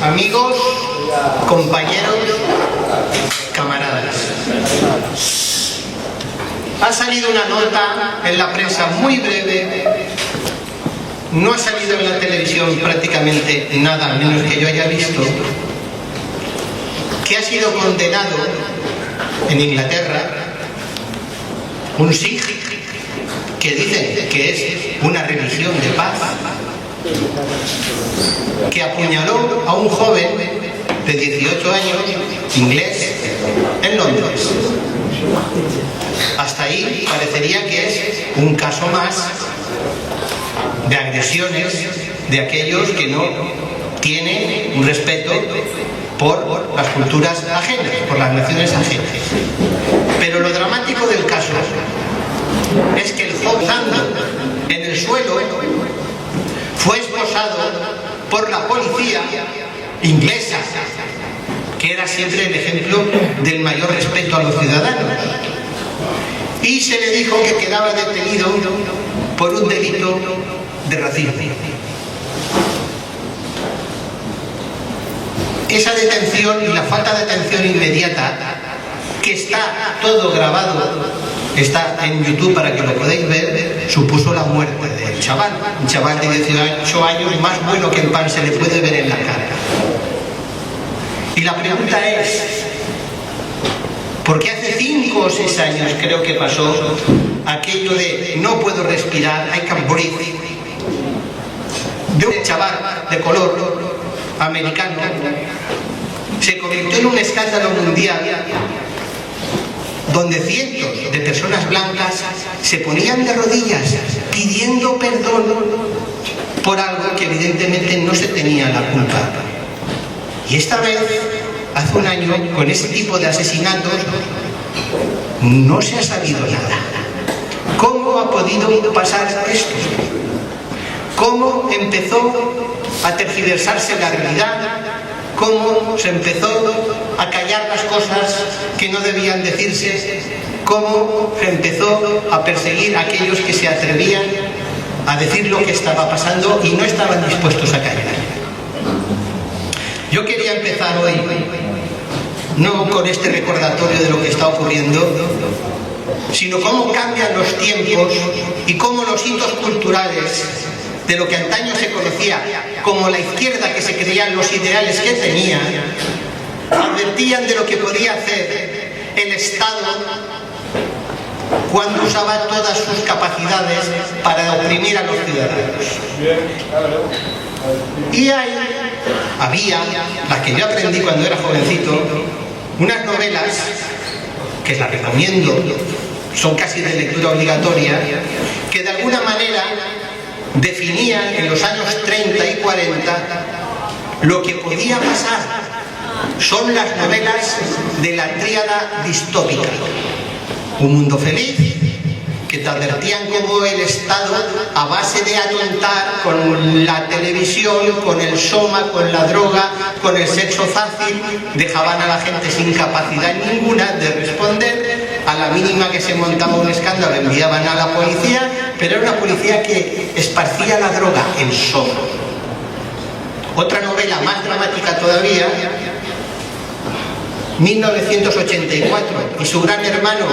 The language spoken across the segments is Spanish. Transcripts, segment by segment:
amigos, compañeros, camaradas. Ha salido una nota en la prensa muy breve, no ha salido en la televisión prácticamente nada, al menos que yo haya visto, que ha sido condenado en Inglaterra un Sikh, que dicen que es una religión de paz, que apuñaló a un joven de 18 años, inglés, en Londres. Hasta ahí parecería que es un caso más de agresiones de aquellos que no tienen un respeto por las culturas ajenas, por las naciones ajenas. Pero lo dramático del caso es que el joven en el suelo fue esposado por la policía inglesa, que era siempre el ejemplo del mayor respeto a los ciudadanos, y se le dijo que quedaba detenido por un delito de racismo. Esa detención y la falta de atención inmediata, que está todo grabado, está en YouTube para que lo podáis ver, supuso la muerte del chaval. Un chaval de 18 años, más bueno que el pan, se le puede ver en la cara. Y la pregunta es, ¿por qué hace 5 o 6 años creo que pasó aquello de no puedo respirar, I can't breathe, de un chaval de color americano, se convirtió en un escándalo mundial donde cientos de personas blancas se ponían de rodillas pidiendo perdón por algo que evidentemente no se tenía la culpa? Y esta vez, hace un año, con ese tipo de asesinatos, no se ha sabido nada. ¿Cómo ha podido pasar esto? ¿Cómo empezó a tergiversarse la realidad? ¿Cómo se empezó a callar las cosas que no debían decirse? ¿Cómo se empezó a perseguir a aquellos que se atrevían a decir lo que estaba pasando y no estaban dispuestos a callar? Yo quería empezar hoy, no con este recordatorio de lo que está ocurriendo, sino cómo cambian los tiempos y cómo los hitos culturales de lo que antaño se conocía como la izquierda, que se creían los ideales que tenía, advertían de lo que podía hacer el Estado cuando usaba todas sus capacidades para oprimir a los ciudadanos. Y ahí había, las que yo aprendí cuando era jovencito, unas novelas que las recomiendo, son casi de lectura obligatoria, que de alguna manera definían en los años 30 y 40 lo que podía pasar. Son las novelas de la tríada distópica: Un mundo feliz, que te advertían cómo el Estado, a base de atontar con la televisión, con el soma, con la droga, con el sexo fácil, dejaban a la gente sin capacidad ninguna de responder. A la mínima que se montaba un escándalo enviaban a la policía, pero era una policía que esparcía la droga en soma. Otra novela más dramática todavía, 1984, y su Gran Hermano.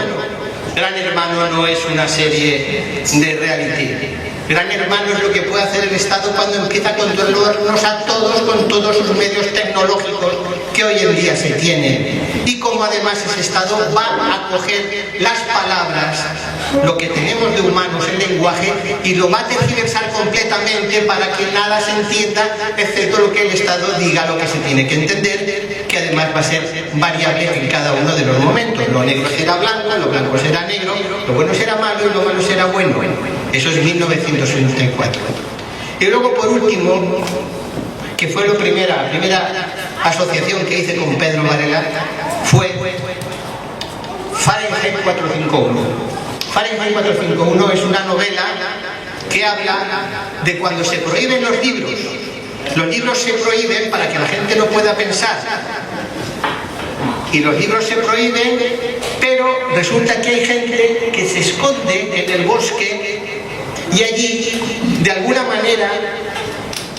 Gran Hermano no es una serie de reality. Gran Hermano es lo que puede hacer el Estado cuando empieza a controlarnos a todos con todos sus medios tecnológicos que hoy en día se tienen. Y como además ese Estado va a coger las palabras, lo que tenemos de humanos, el lenguaje, y lo va a tergiversar completamente para que nada se entienda, excepto lo que el Estado diga, lo que se tiene que entender, que además va a ser variable en cada uno de los momentos. Lo negro será blanco, lo blanco será negro, lo bueno será malo y lo malo será bueno. Eso es 1964. Y luego, por último, que fue la primera asociación que hice con Pedro Varela, fue Fahrenheit 451. Fahrenheit 451 es una novela que habla de cuando se prohíben los libros. Los libros se prohíben para que la gente no pueda pensar. Y los libros se prohíben, pero resulta que hay gente que se esconde en el bosque y allí, de alguna manera,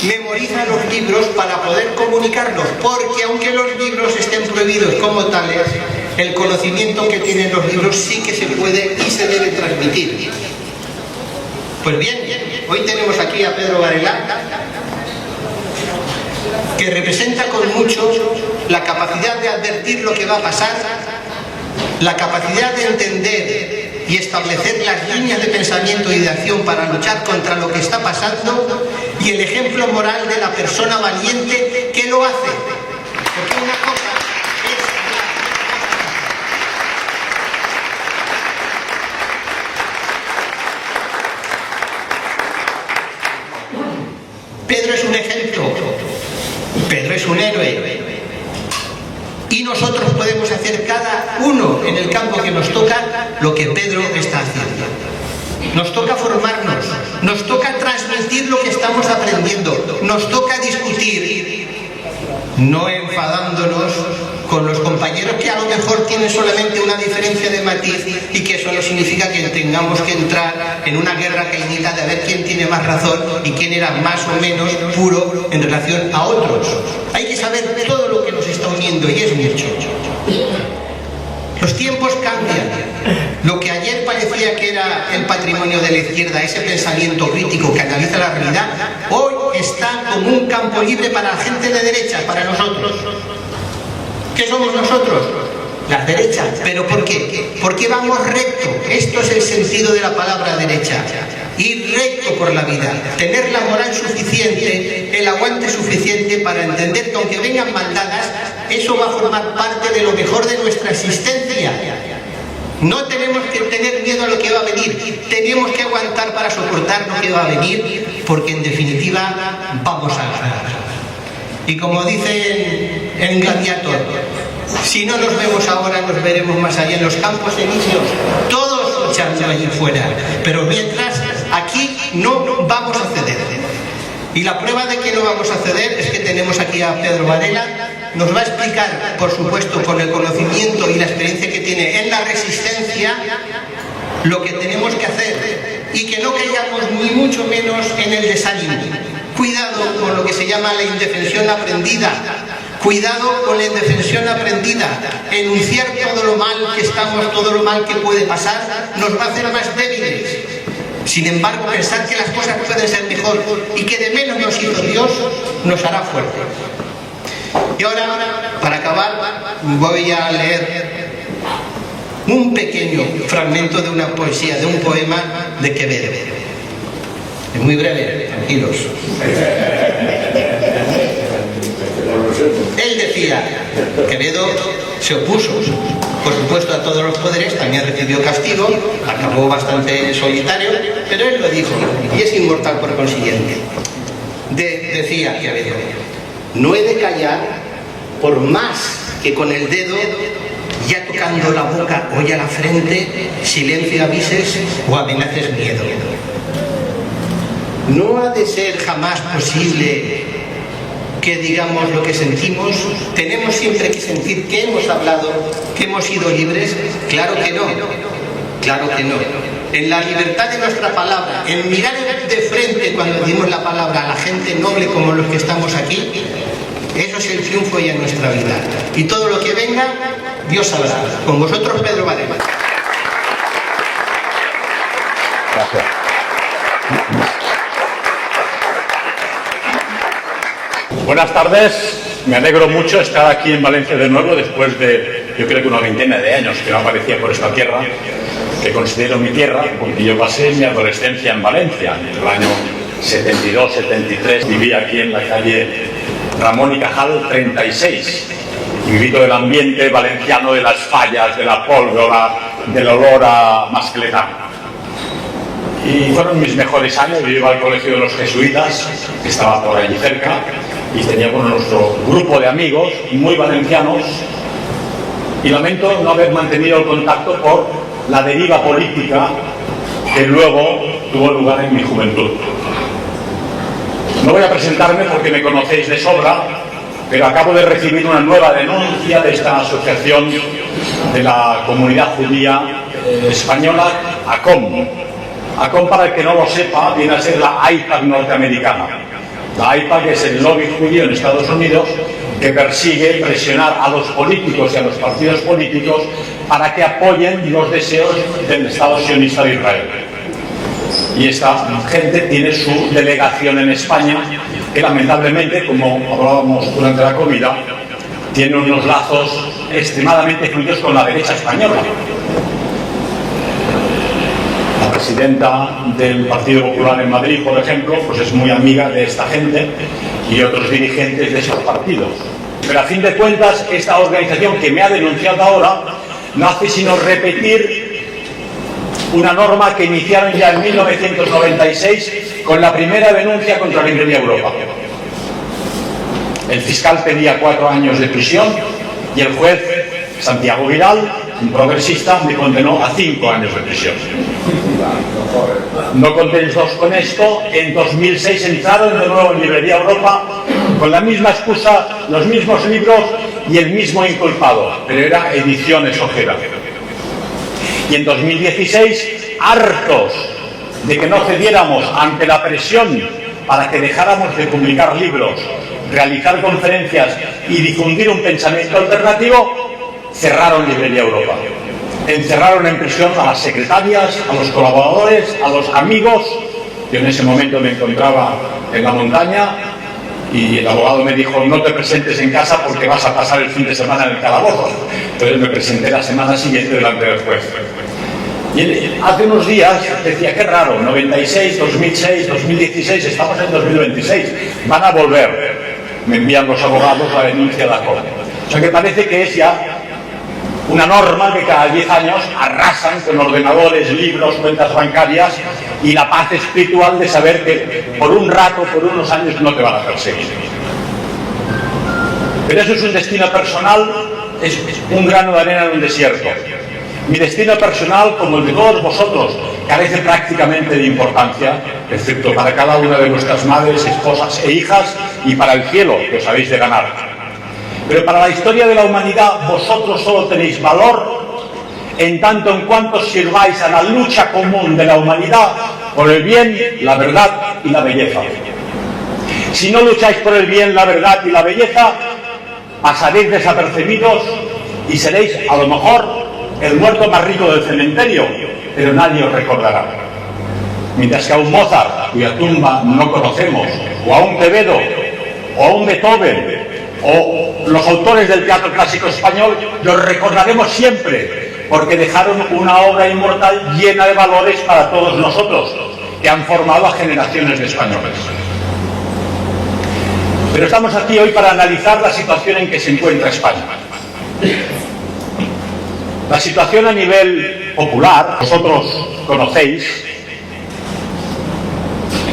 memoriza los libros para poder comunicarlos, porque aunque los libros estén prohibidos como tales, el conocimiento que tienen los libros sí que se puede y se debe transmitir. Pues bien, hoy tenemos aquí a Pedro Varela, que representa con mucho la capacidad de advertir lo que va a pasar, la capacidad de entender y establecer las líneas de pensamiento y de acción para luchar contra lo que está pasando, y el ejemplo moral de la persona valiente que lo hace. Porque una cosa es... Pedro es un ejemplo, Pedro es un héroe, y nosotros podemos hacer cada uno en el campo que nos toca lo que Pedro está haciendo. Nos toca formarnos, nos toca transmitir lo que estamos aprendiendo, nos toca discutir, no enfadándonos con los compañeros que a lo mejor tienen solamente una diferencia de matiz, y que eso no significa que tengamos que entrar en una guerra cainita de a ver quién tiene más razón y quién era más o menos puro en relación a otros. Hay que saber todo lo que nos está uniendo, y es mucho. Los tiempos cambian. Lo que ayer parecía que era el patrimonio de la izquierda, ese pensamiento crítico que analiza la realidad, hoy está como un campo libre para la gente de derecha, para nosotros. ¿Qué somos nosotros? Las derechas. ¿Pero por qué? Porque vamos recto. Esto es el sentido de la palabra derecha. Ir recto por la vida. Tener la moral suficiente, el aguante suficiente para entender que aunque vengan maldadas, eso va a formar parte de lo mejor de nuestra existencia. No tenemos que tener miedo a lo que va a venir. Tenemos que aguantar para soportar lo que va a venir, porque en definitiva vamos a ganar. Y como dicen en Gladiator, si no nos vemos ahora, nos veremos más allá en los campos elíseos, todos luchando allí fuera. Pero mientras, aquí no vamos a ceder. Y la prueba de que no vamos a ceder es que tenemos aquí a Pedro Varela. Nos va a explicar, por supuesto, con el conocimiento y la experiencia que tiene en la resistencia, lo que tenemos que hacer, y que no caigamos ni mucho menos en el desánimo. Cuidado con lo que se llama la indefensión aprendida. Cuidado con la indefensión aprendida. Enunciar todo lo mal que estamos, todo lo mal que puede pasar, nos va a hacer más débiles. Sin embargo, pensar que las cosas pueden ser mejor y que de menos nos hizo Dios, nos hará fuerte. Y ahora, para acabar, voy a leer un pequeño fragmento de una poesía, de un poema de Quevedo. Es muy breve, tranquilos. Él decía, Quevedo se opuso, por supuesto, a todos los poderes, también recibió castigo, acabó bastante solitario, pero él lo dijo, y es inmortal por consiguiente. Decía Quevedo, no he de callar, por más que con el dedo, ya tocando la boca o ya la frente, silencio avises o amenaces miedo. No ha de ser jamás posible que digamos lo que sentimos. Tenemos siempre que sentir que hemos hablado, que hemos sido libres. Claro que no, claro que no. En la libertad de nuestra palabra, en mirar de frente cuando decimos la palabra a la gente noble como los que estamos aquí, eso es el triunfo ya en nuestra vida. Y todo lo que venga, Dios sabrá. Con vosotros, Pedro Varela. Gracias. Buenas tardes, me alegro mucho estar aquí en Valencia de nuevo después de, yo creo que una veintena de años que no aparecía por esta tierra, que considero mi tierra, porque yo pasé mi adolescencia en Valencia, en el año 72-73, viví aquí en la calle Ramón y Cajal 36, y viví todo el ambiente valenciano de las fallas, de la pólvora, del olor a mascletano. Y fueron mis mejores años. Yo iba al colegio de los jesuitas, que estaba por allí cerca, y teníamos nuestro grupo de amigos muy valencianos, y lamento no haber mantenido el contacto por la deriva política que luego tuvo lugar en mi juventud. No voy a presentarme porque me conocéis de sobra, pero acabo de recibir una nueva denuncia de esta asociación de la comunidad judía española, ACOM. ACOM, para el que no lo sepa, viene a ser la AIPAC norteamericana. La AIPAC es el lobby judío en Estados Unidos que persigue presionar a los políticos y a los partidos políticos para que apoyen los deseos del Estado sionista de Israel. Y esta gente tiene su delegación en España, que lamentablemente, como hablábamos durante la comida, tiene unos lazos extremadamente fluidos con la derecha española. La presidenta del Partido Popular en Madrid, por ejemplo, pues es muy amiga de esta gente y otros dirigentes de esos partidos. Pero a fin de cuentas, esta organización que me ha denunciado ahora no hace sino repetir una norma que iniciaron ya en 1996 con la primera denuncia contra Librería Europa. El fiscal pedía 4 años de prisión y el juez Santiago Vidal, un progresista, me condenó a 5 años de prisión. No contentos con esto, en 2006 entraron de nuevo en Librería Europa con la misma excusa, los mismos libros y el mismo inculpado, pero era Ediciones Ojeda. Y en 2016, hartos de que no cediéramos ante la presión para que dejáramos de publicar libros, realizar conferencias y difundir un pensamiento alternativo, cerraron Librería Europa. Encerraron en prisión a las secretarias, a los colaboradores, a los amigos. Yo en ese momento me encontraba en la montaña y el abogado me dijo: no te presentes en casa porque vas a pasar el fin de semana en el calabozo. Entonces me presenté la semana siguiente delante del juez. Y hace unos días decía: qué raro, 96, 2006, 2016, estamos en 2026, van a volver. Me envían los abogados la denuncia de la Corte. O sea que parece que es ya una norma que cada 10 años arrasan con ordenadores, libros, cuentas bancarias y la paz espiritual de saber que por un rato, por unos años no te van a perseguir. Pero eso es un destino personal, es un grano de arena en un desierto. Mi destino personal, como el de todos vosotros, carece prácticamente de importancia, excepto para cada una de vuestras madres, esposas e hijas, y para el cielo que os habéis de ganar. Pero para la historia de la humanidad, vosotros solo tenéis valor en tanto en cuanto sirváis a la lucha común de la humanidad por el bien, la verdad y la belleza. Si no lucháis por el bien, la verdad y la belleza, pasaréis desapercibidos y seréis, a lo mejor, el muerto más rico del cementerio, pero nadie os recordará. Mientras que a un Mozart, cuya tumba no conocemos, o a un Quevedo, o a un Beethoven, o los autores del teatro clásico español, los recordaremos siempre, porque dejaron una obra inmortal llena de valores para todos nosotros, que han formado a generaciones de españoles. Pero estamos aquí hoy para analizar la situación en que se encuentra España. La situación a nivel popular, vosotros conocéis,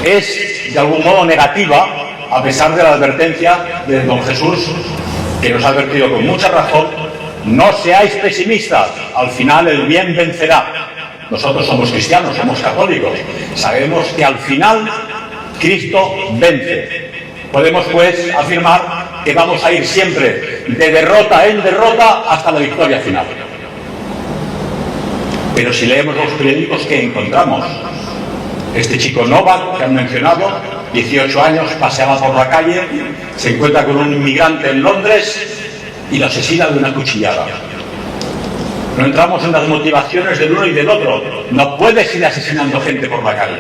es de algún modo negativa, a pesar de la advertencia de don Jesús, que nos ha advertido con mucha razón: no seáis pesimistas, al final el bien vencerá. Nosotros somos cristianos, somos católicos, sabemos que al final Cristo vence. Podemos pues afirmar que vamos a ir siempre de derrota en derrota hasta la victoria final. Pero si leemos los periódicos, ¿qué encontramos? Este chico Novak, que han mencionado, 18 años, paseaba por la calle, se encuentra con un inmigrante en Londres y lo asesina de una cuchillada. No entramos en las motivaciones del uno y del otro. No puedes ir asesinando gente por la calle.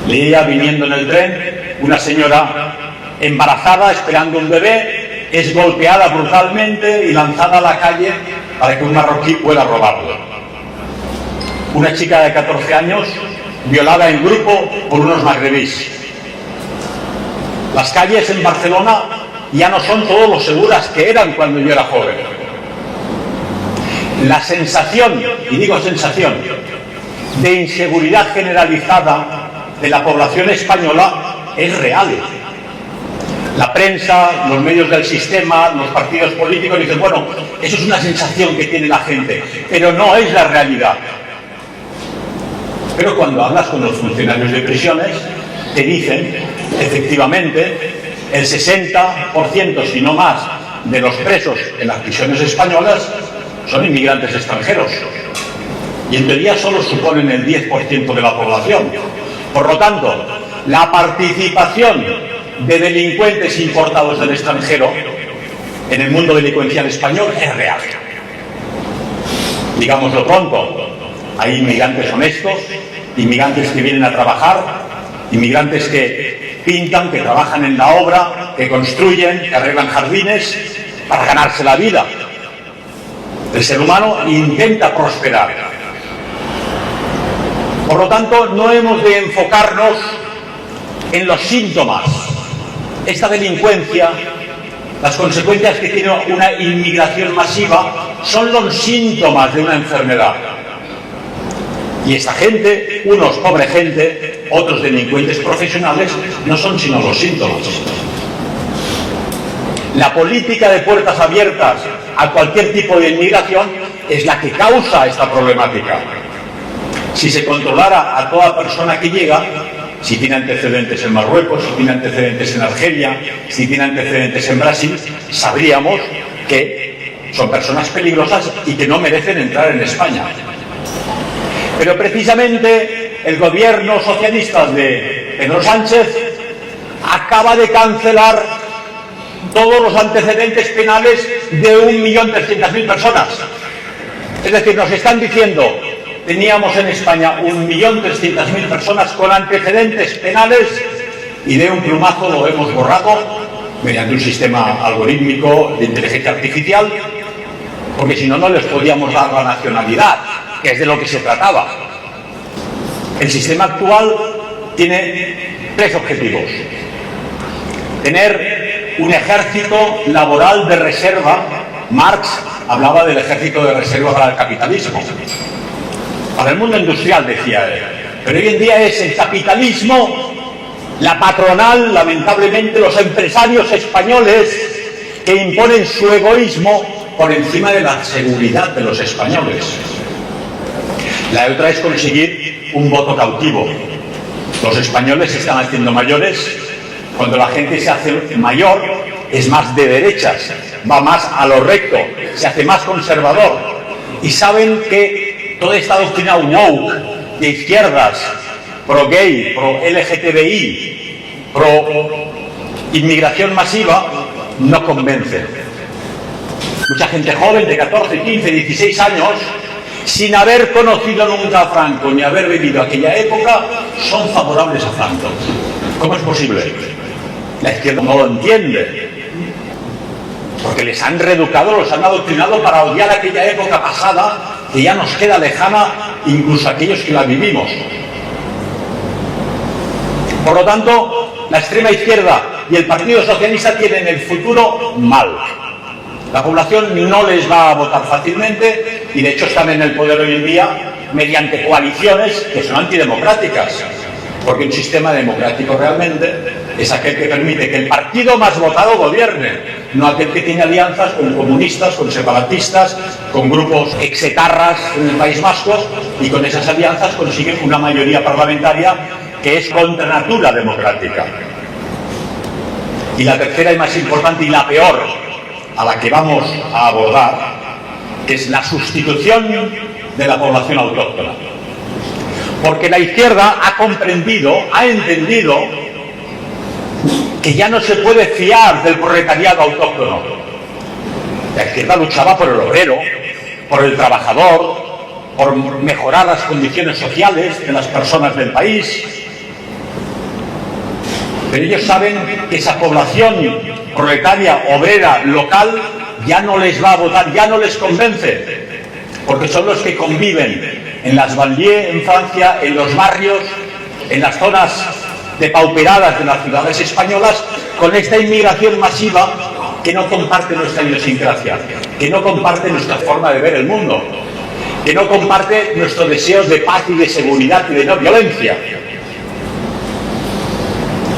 Leía, viniendo en el tren, una señora embarazada, esperando un bebé, es golpeada brutalmente y lanzada a la calle para que un marroquí pueda robarlo. Una chica de 14 años violada en grupo por unos magrebíes. Las calles en Barcelona ya no son todo lo seguras que eran cuando yo era joven. La sensación, y digo sensación, de inseguridad generalizada de la población española es real. La prensa, los medios del sistema, los partidos políticos dicen: bueno, eso es una sensación que tiene la gente, pero no es la realidad. Pero cuando hablas con los funcionarios de prisiones, te dicen, efectivamente, el 60%, si no más, de los presos en las prisiones españolas son inmigrantes extranjeros. Y en teoría solo suponen el 10% de la población. Por lo tanto, la participación de delincuentes importados del extranjero en el mundo delincuencial español es real. Digámoslo pronto, hay inmigrantes honestos, inmigrantes que vienen a trabajar, inmigrantes que pintan, que trabajan en la obra, que construyen, que arreglan jardines para ganarse la vida. El ser humano intenta prosperar. Por lo tanto, no hemos de enfocarnos en los síntomas. Esta delincuencia, las consecuencias que tiene una inmigración masiva, son los síntomas de una enfermedad. Y esta gente, unos pobre gente, otros delincuentes profesionales, no son sino los síntomas. La política de puertas abiertas a cualquier tipo de inmigración es la que causa esta problemática. Si se controlara a toda persona que llega, si tiene antecedentes en Marruecos, si tiene antecedentes en Argelia, si tiene antecedentes en Brasil, sabríamos que son personas peligrosas y que no merecen entrar en España. Pero precisamente el gobierno socialista de Pedro Sánchez acaba de cancelar todos los antecedentes penales de 1.300.000 personas. Es decir, nos están diciendo, teníamos en España 1.300.000 personas con antecedentes penales y de un plumazo lo hemos borrado mediante un sistema algorítmico de inteligencia artificial, porque si no, no les podíamos dar la nacionalidad, que es de lo que se trataba. El sistema actual tiene tres objetivos: tener un ejército laboral de reserva. Marx hablaba del ejército de reserva para el capitalismo, para el mundo industrial, decía él. Pero hoy en día es el capitalismo, la patronal, lamentablemente los empresarios españoles que imponen su egoísmo por encima de la seguridad de los españoles. La otra es conseguir un voto cautivo. Los españoles se están haciendo mayores. Cuando la gente se hace mayor, es más de derechas, va más a lo recto, se hace más conservador. Y saben que toda esta doctrina woke de izquierdas, pro gay, pro LGTBI, pro inmigración masiva, no convence. Mucha gente joven de 14, 15, 16 años, sin haber conocido nunca a Franco ni haber vivido aquella época, son favorables a Franco. ¿Cómo es posible? La izquierda no lo entiende, porque les han reeducado, los han adoctrinado para odiar aquella época pasada que ya nos queda lejana, incluso aquellos que la vivimos. Por lo tanto, la extrema izquierda y el Partido Socialista tienen el futuro mal. La población no les va a votar fácilmente y de hecho están en el poder hoy en día mediante coaliciones que son antidemocráticas, porque un sistema democrático realmente es aquel que permite que el partido más votado gobierne, no aquel que tiene alianzas con comunistas, con separatistas, con grupos exetarras en el País Vasco, y con esas alianzas consiguen una mayoría parlamentaria que es contra natura democrática. Y la tercera y más importante y la peor, a la que vamos a abordar, que es la sustitución de la población autóctona. Porque la izquierda ha comprendido, ha entendido que ya no se puede fiar del proletariado autóctono. La izquierda luchaba por el obrero, por el trabajador, por mejorar las condiciones sociales de las personas del país. Pero ellos saben que esa población proletaria, obrera, local, ya no les va a votar, ya no les convence, porque son los que conviven en las banlieues en Francia, en los barrios, en las zonas depauperadas de las ciudades españolas, con esta inmigración masiva que no comparte nuestra idiosincrasia, que no comparte nuestra forma de ver el mundo, que no comparte nuestros deseos de paz y de seguridad y de no violencia.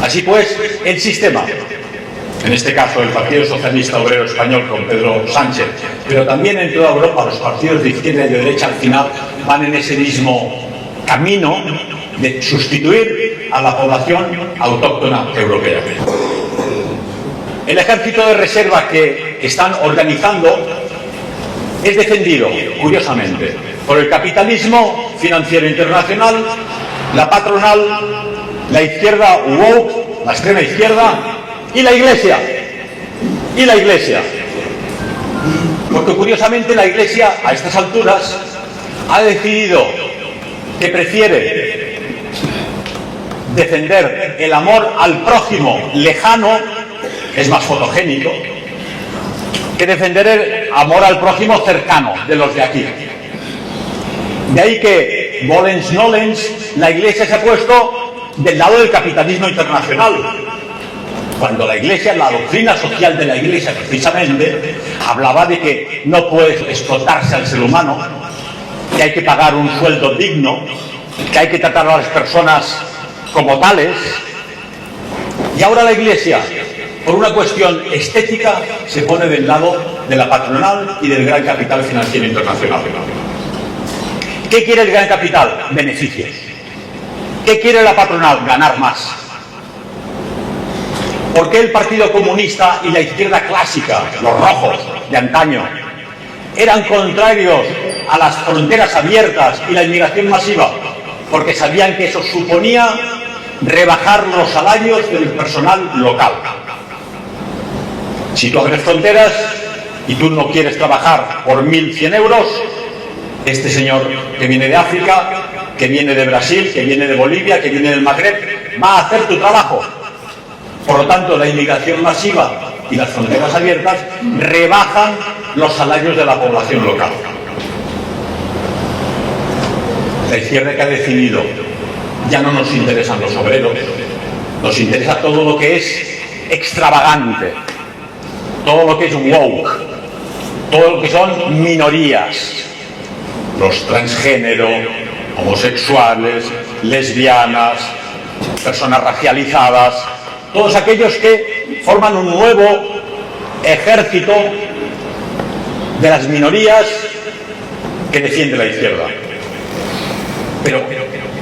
Así pues, el sistema, en este caso el Partido Socialista Obrero Español con Pedro Sánchez, pero también en toda Europa los partidos de izquierda y de derecha al final van en ese mismo camino de sustituir a la población autóctona europea. El ejército de reserva que están organizando es defendido, curiosamente, por el capitalismo financiero internacional, la patronal la izquierda woke, la extrema izquierda, y la Iglesia. Y la Iglesia. Porque curiosamente la Iglesia, a estas alturas, ha decidido que prefiere defender el amor al prójimo lejano, es más fotogénico, que defender el amor al prójimo cercano, de los de aquí. De ahí que, volens nolens, la Iglesia se ha puesto del lado del capitalismo internacional. Cuando la Iglesia, la doctrina social de la Iglesia precisamente, hablaba de que no puede explotarse al ser humano, que hay que pagar un sueldo digno, que hay que tratar a las personas como tales. Y ahora la Iglesia, por una cuestión estética, se pone del lado de la patronal y del gran capital financiero internacional. ¿Qué quiere el gran capital? Beneficios. ¿Qué quiere la patronal? Ganar más. ¿Por qué el Partido Comunista y la izquierda clásica, los rojos de antaño, eran contrarios a las fronteras abiertas y la inmigración masiva? Porque sabían que eso suponía rebajar los salarios del personal local. Si tú abres fronteras y tú no quieres trabajar por 1.100 euros, este señor que viene de África, que viene de Brasil, que viene de Bolivia, que viene del Magreb, va a hacer tu trabajo. Por lo tanto, la inmigración masiva y las fronteras abiertas rebajan los salarios de la población local. La izquierda que ha decidido, ya no nos interesan los obreros, nos interesa todo lo que es extravagante, todo lo que es woke, todo lo que son minorías, los transgénero, homosexuales, lesbianas, personas racializadas, todos aquellos que forman un nuevo ejército de las minorías que defiende la izquierda. Pero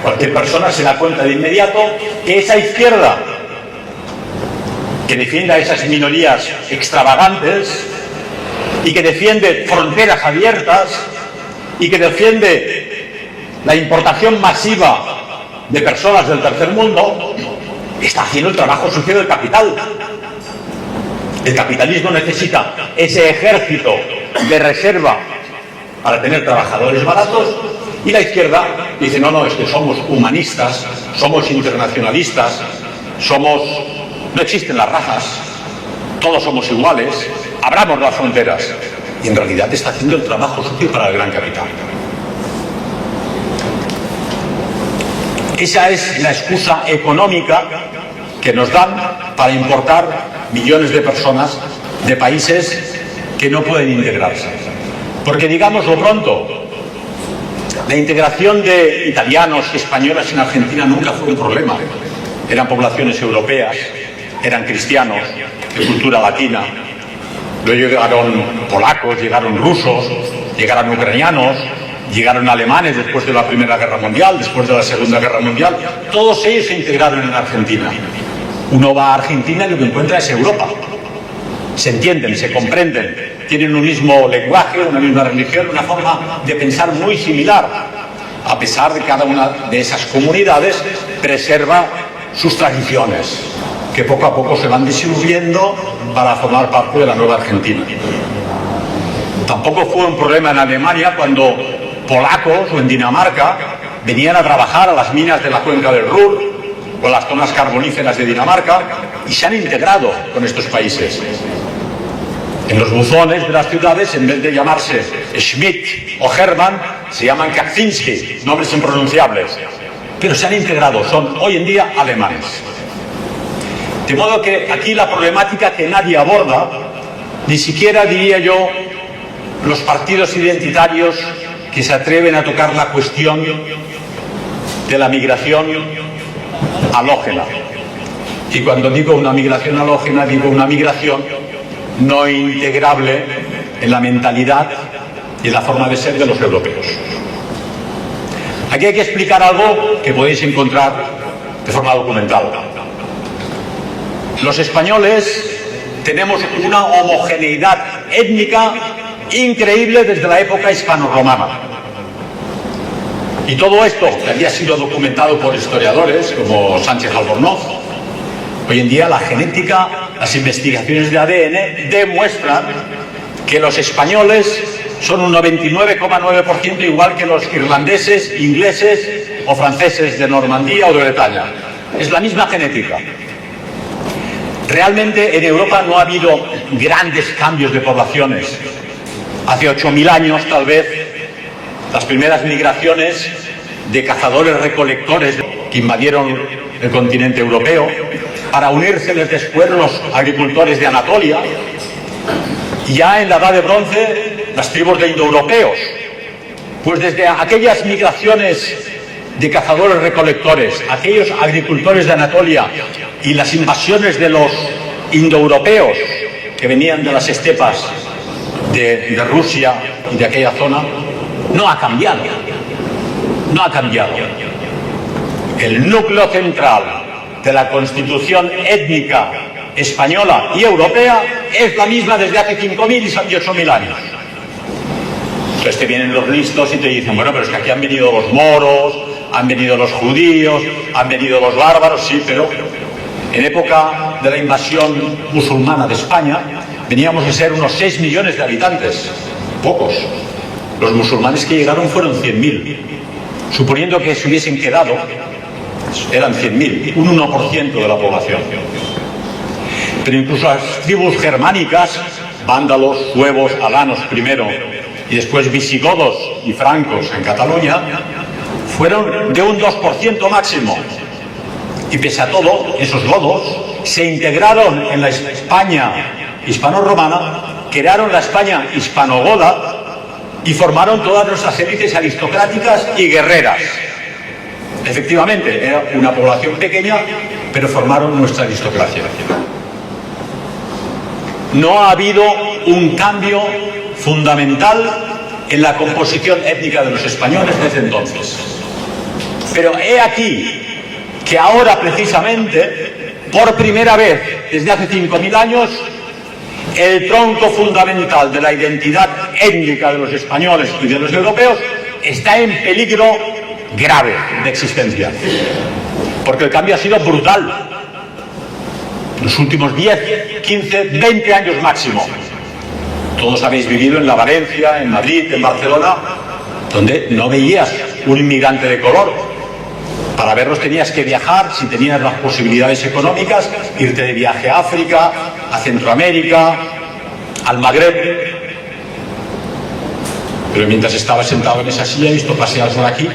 cualquier persona se da cuenta de inmediato que esa izquierda que defiende a esas minorías extravagantes y que defiende fronteras abiertas y que defiende la importación masiva de personas del tercer mundo, está haciendo el trabajo sucio del capital. El capitalismo necesita ese ejército de reserva para tener trabajadores baratos, y la izquierda dice, no, es que somos humanistas, somos internacionalistas, no existen las razas, todos somos iguales, abramos las fronteras. Y en realidad está haciendo el trabajo sucio para el gran capital. Esa es la excusa económica que nos dan para importar millones de personas de países que no pueden integrarse. Porque digámoslo pronto, la integración de italianos y españoles en Argentina nunca fue un problema. Eran poblaciones europeas, eran cristianos, de cultura latina. Luego llegaron polacos, llegaron rusos, llegaron ucranianos, llegaron alemanes después de la Primera Guerra Mundial, después de la Segunda Guerra Mundial. Todos ellos se integraron en Argentina. Uno va a Argentina y lo que encuentra es Europa. Se entienden, se comprenden, tienen un mismo lenguaje, una misma religión, una forma de pensar muy similar, a pesar de que cada una de esas comunidades preserva sus tradiciones, que poco a poco se van disolviendo para formar parte de la nueva Argentina. Tampoco fue un problema en Alemania cuando polacos o en Dinamarca venían a trabajar a las minas de la cuenca del Ruhr o las zonas carboníferas de Dinamarca y se han integrado con estos países. En los buzones de las ciudades, en vez de llamarse Schmidt o Hermann, se llaman Kaczynski, nombres impronunciables. Pero se han integrado, son hoy en día alemanes. De modo que aquí la problemática que nadie aborda, ni siquiera diría yo los partidos identitarios que se atreven a tocar la cuestión de la migración halógena. Y cuando digo una migración halógena, digo una migración no integrable en la mentalidad y en la forma de ser de los europeos. Aquí hay que explicar algo que podéis encontrar de forma documental. Los españoles tenemos una homogeneidad étnica increíble desde la época hispano-romana. Y todo esto, que había sido documentado por historiadores como Sánchez Albornoz, hoy en día la genética, las investigaciones de ADN demuestran que los españoles son un 99,9% igual que los irlandeses, ingleses o franceses de Normandía o de Bretaña. Es la misma genética. Realmente en Europa no ha habido grandes cambios de poblaciones. Hace 8.000 años, tal vez, las primeras migraciones de cazadores-recolectores que invadieron el continente europeo para unírseles después los agricultores de Anatolia. Y ya en la Edad de Bronce, las tribus de indoeuropeos. Pues desde aquellas migraciones de cazadores-recolectores, aquellos agricultores de Anatolia y las invasiones de los indoeuropeos que venían de las estepas de Rusia y de aquella zona, no ha cambiado. No ha cambiado. El núcleo central de la constitución étnica española y europea es la misma desde hace 5.000 y 8.000 años. Entonces te vienen los listos y te dicen, bueno, pero es que aquí han venido los moros, han venido los judíos, han venido los bárbaros, sí, pero en época de la invasión musulmana de España veníamos a ser unos 6 millones de habitantes, pocos. Los musulmanes que llegaron fueron 100.000. Suponiendo que se hubiesen quedado, eran 100.000, un 1% de la población. Pero incluso las tribus germánicas, vándalos, suevos, alanos primero, y después visigodos y francos en Cataluña, fueron de un 2% máximo. Y pese a todo, esos godos se integraron en la España hispano-romana, crearon la España hispano-goda y formaron todas nuestras élites aristocráticas y guerreras. Efectivamente, era una población pequeña, pero formaron nuestra aristocracia. No ha habido un cambio fundamental en la composición étnica de los españoles desde entonces. Pero he aquí que ahora precisamente, por primera vez desde hace 5.000 años, el tronco fundamental de la identidad étnica de los españoles y de los europeos está en peligro grave de existencia. Porque el cambio ha sido brutal. Los últimos 10, 15, 20 años máximo. Todos habéis vivido en la Valencia, en Madrid, en Barcelona, donde no veías un inmigrante de color. Para verlos tenías que viajar, si tenías las posibilidades económicas, irte de viaje a África, a Centroamérica, al Magreb. Pero mientras estaba sentado en esa silla, he visto pasear por aquí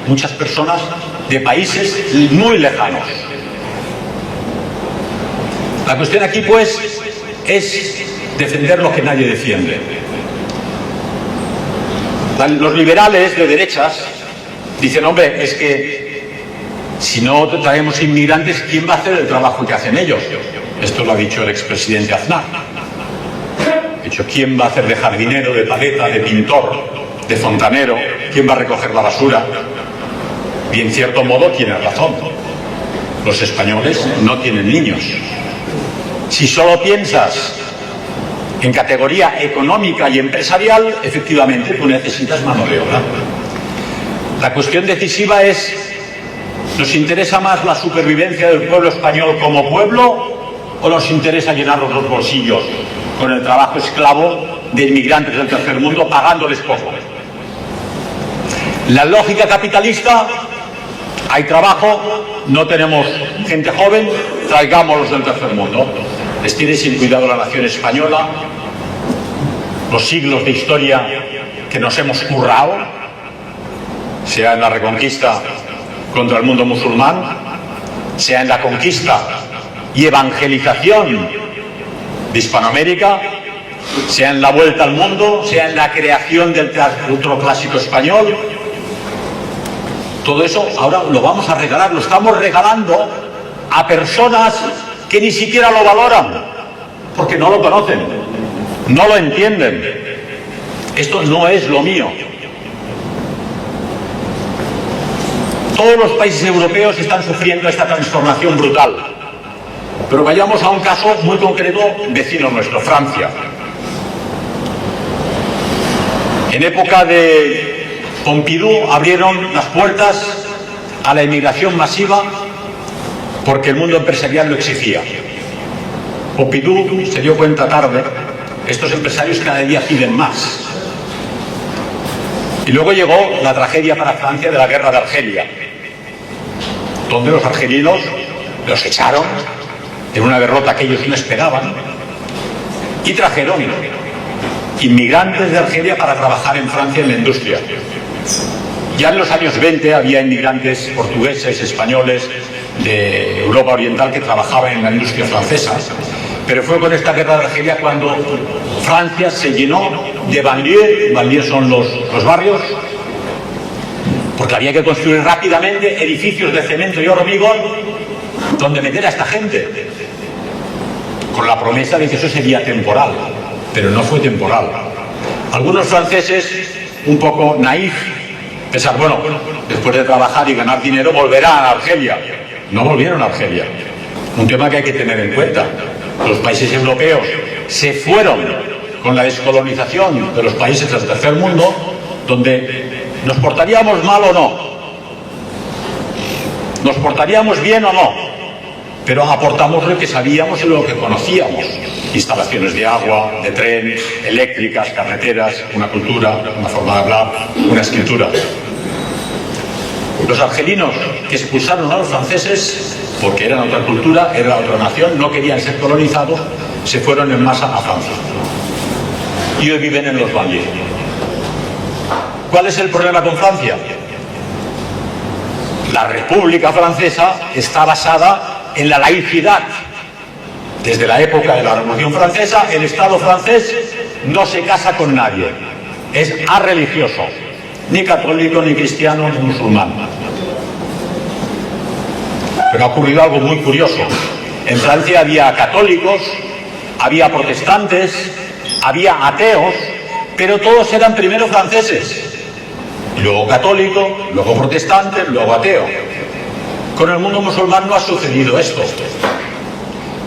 muchas personas de países muy lejanos. La cuestión aquí, pues, es defender lo que nadie defiende. Los liberales de derechas dicen, hombre, es que si no traemos inmigrantes, ¿quién va a hacer el trabajo que hacen ellos? Esto lo ha dicho el expresidente Aznar. Ha dicho, ¿quién va a hacer de jardinero, de paleta, de pintor, de fontanero? ¿Quién va a recoger la basura? Y en cierto modo tiene razón. Los españoles no tienen niños. Si solo piensas en categoría económica y empresarial, efectivamente tú necesitas mano de obra. La cuestión decisiva es, ¿nos interesa más la supervivencia del pueblo español como pueblo o nos interesa llenarnos los bolsillos con el trabajo esclavo de inmigrantes del tercer mundo pagándoles poco? La lógica capitalista, hay trabajo, no tenemos gente joven, traigámoslos del tercer mundo. Les tiene sin cuidado la nación española, los siglos de historia que nos hemos currado, sea en la reconquista contra el mundo musulmán, sea en la conquista y evangelización de Hispanoamérica, sea en la vuelta al mundo, sea en la creación del teatro clásico español. Todo eso ahora lo vamos a regalar, lo estamos regalando a personas que ni siquiera lo valoran, porque no lo conocen, no lo entienden. Esto no es lo mío. Todos los países europeos están sufriendo esta transformación brutal. Pero vayamos a un caso muy concreto, vecino nuestro, Francia. En época de Pompidou abrieron las puertas a la inmigración masiva porque el mundo empresarial lo exigía. Pompidou se dio cuenta tarde, estos empresarios cada día piden más. Y luego llegó la tragedia para Francia de la guerra de Argelia, donde los argelinos los echaron en una derrota que ellos no esperaban y trajeron inmigrantes de Argelia para trabajar en Francia en la industria. Ya en los años 20 había inmigrantes portugueses, españoles, de Europa Oriental que trabajaban en la industria francesa, pero fue con esta guerra de Argelia cuando Francia se llenó de banlieues. Banlieues son los barrios, porque había que construir rápidamente edificios de cemento y hormigón donde meter a esta gente, con la promesa de que eso sería temporal, pero no fue temporal. Algunos franceses, un poco naif, pensaron, bueno, después de trabajar y ganar dinero volverán a Argelia. No volvieron a Argelia. Un tema que hay que tener en cuenta. Los países europeos se fueron con la descolonización de los países del tercer mundo, donde nos portaríamos mal o no, nos portaríamos bien o no, pero aportamos lo que sabíamos y lo que conocíamos: instalaciones de agua, de tren, eléctricas, carreteras, una cultura, una forma de hablar, una escritura. Los argelinos que expulsaron a los franceses, porque eran otra cultura, era otra nación, no querían ser colonizados, se fueron en masa a Francia. Y hoy viven en los banlieues. ¿Cuál es el problema con Francia? La República Francesa está basada en la laicidad. Desde la época de la Revolución Francesa, el Estado francés no se casa con nadie. Es arreligioso, ni católico, ni cristiano, ni musulmán. Pero ha ocurrido algo muy curioso. En Francia había católicos, había protestantes, había ateos, pero todos eran primero franceses, y luego católico, luego protestante, luego ateo. Con el mundo musulmán no ha sucedido esto.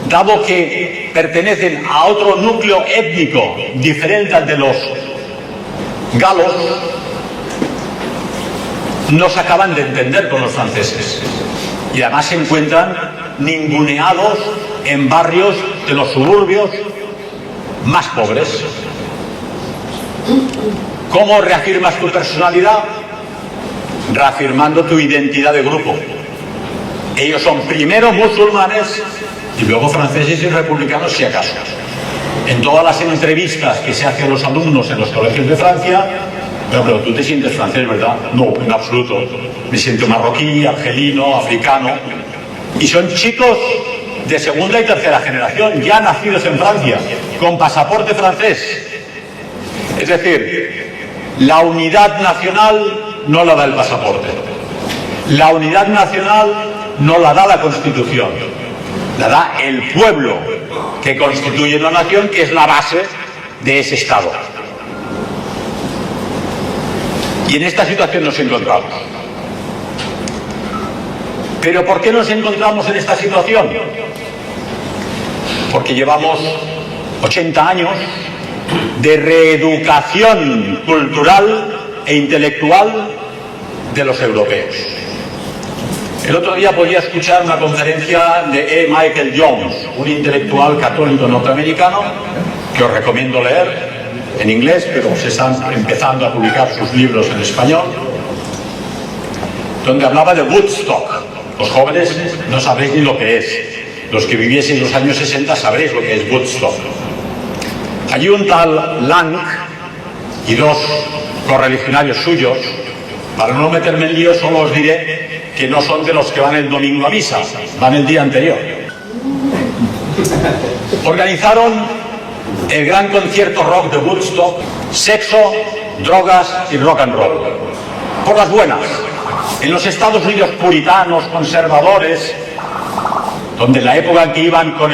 Dado que pertenecen a otro núcleo étnico diferente al de los galos, no se acaban de entender con los franceses. Y además se encuentran ninguneados en barrios de los suburbios más pobres. ¿Cómo reafirmas tu personalidad? Reafirmando tu identidad de grupo. Ellos son primero musulmanes y luego franceses y republicanos, si acaso. En todas las entrevistas que se hacen a los alumnos en los colegios de Francia, pero tú te sientes francés, ¿verdad? No, en absoluto. Me siento marroquí, argelino, africano. Y son chicos de segunda y tercera generación, ya nacidos en Francia, con pasaporte francés. Es decir, la unidad nacional no la da el pasaporte. La unidad nacional no la da la Constitución. La da el pueblo que constituye la nación, que es la base de ese Estado. Y en esta situación nos encontramos. ¿Pero por qué nos encontramos en esta situación? Porque llevamos 80 años de reeducación cultural e intelectual de los europeos. El otro día podía escuchar una conferencia de E. Michael Jones, un intelectual católico norteamericano, que os recomiendo leer en inglés, pero se están empezando a publicar sus libros en español, donde hablaba de Woodstock. Los jóvenes no sabréis ni lo que es. Los que vivieseis los años 60 sabréis lo que es Woodstock. Allí un tal Lang y dos correligionarios suyos, para no meterme en lío, solo os diré que no son de los que van el domingo a misa, van el día anterior. Organizaron el gran concierto rock de Woodstock: sexo, drogas y rock and roll. Por las buenas, en los Estados Unidos puritanos, conservadores, donde en la época en que iban con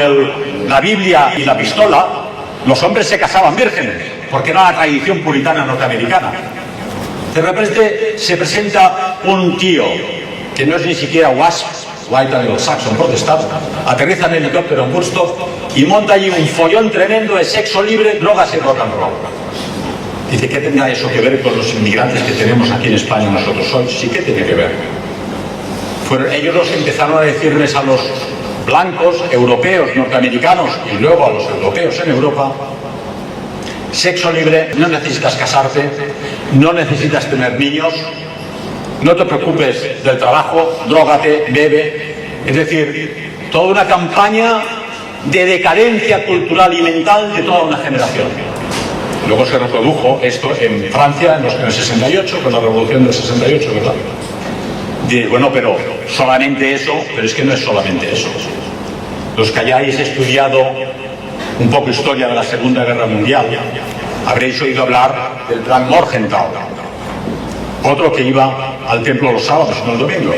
la Biblia y la pistola, los hombres se casaban vírgenes, porque era la tradición puritana norteamericana. De repente se presenta un tío que no es ni siquiera WASP, White Anglo-Saxon Protestant, aterriza en el helicóptero en Woodstock y monta allí un follón tremendo de sexo libre, drogas y rock and roll. Dice, ¿qué tendrá eso que ver con los inmigrantes que tenemos aquí en España nosotros hoy? Sí que tiene que ver. Fueron ellos los que empezaron a decirles a los blancos, europeos, norteamericanos y luego a los europeos en Europa: sexo libre, no necesitas casarte, no necesitas tener niños, no te preocupes del trabajo, drógate, bebe. Es decir, toda una campaña de decadencia cultural y mental de toda una generación. Luego se reprodujo esto en Francia en el 68, con la revolución del 68, ¿verdad? Bueno, pero solamente eso, pero es que no es solamente eso. Los que hayáis estudiado un poco historia de la Segunda Guerra Mundial, habréis oído hablar del plan Morgenthau, otro que iba al templo los sábados y no el domingo.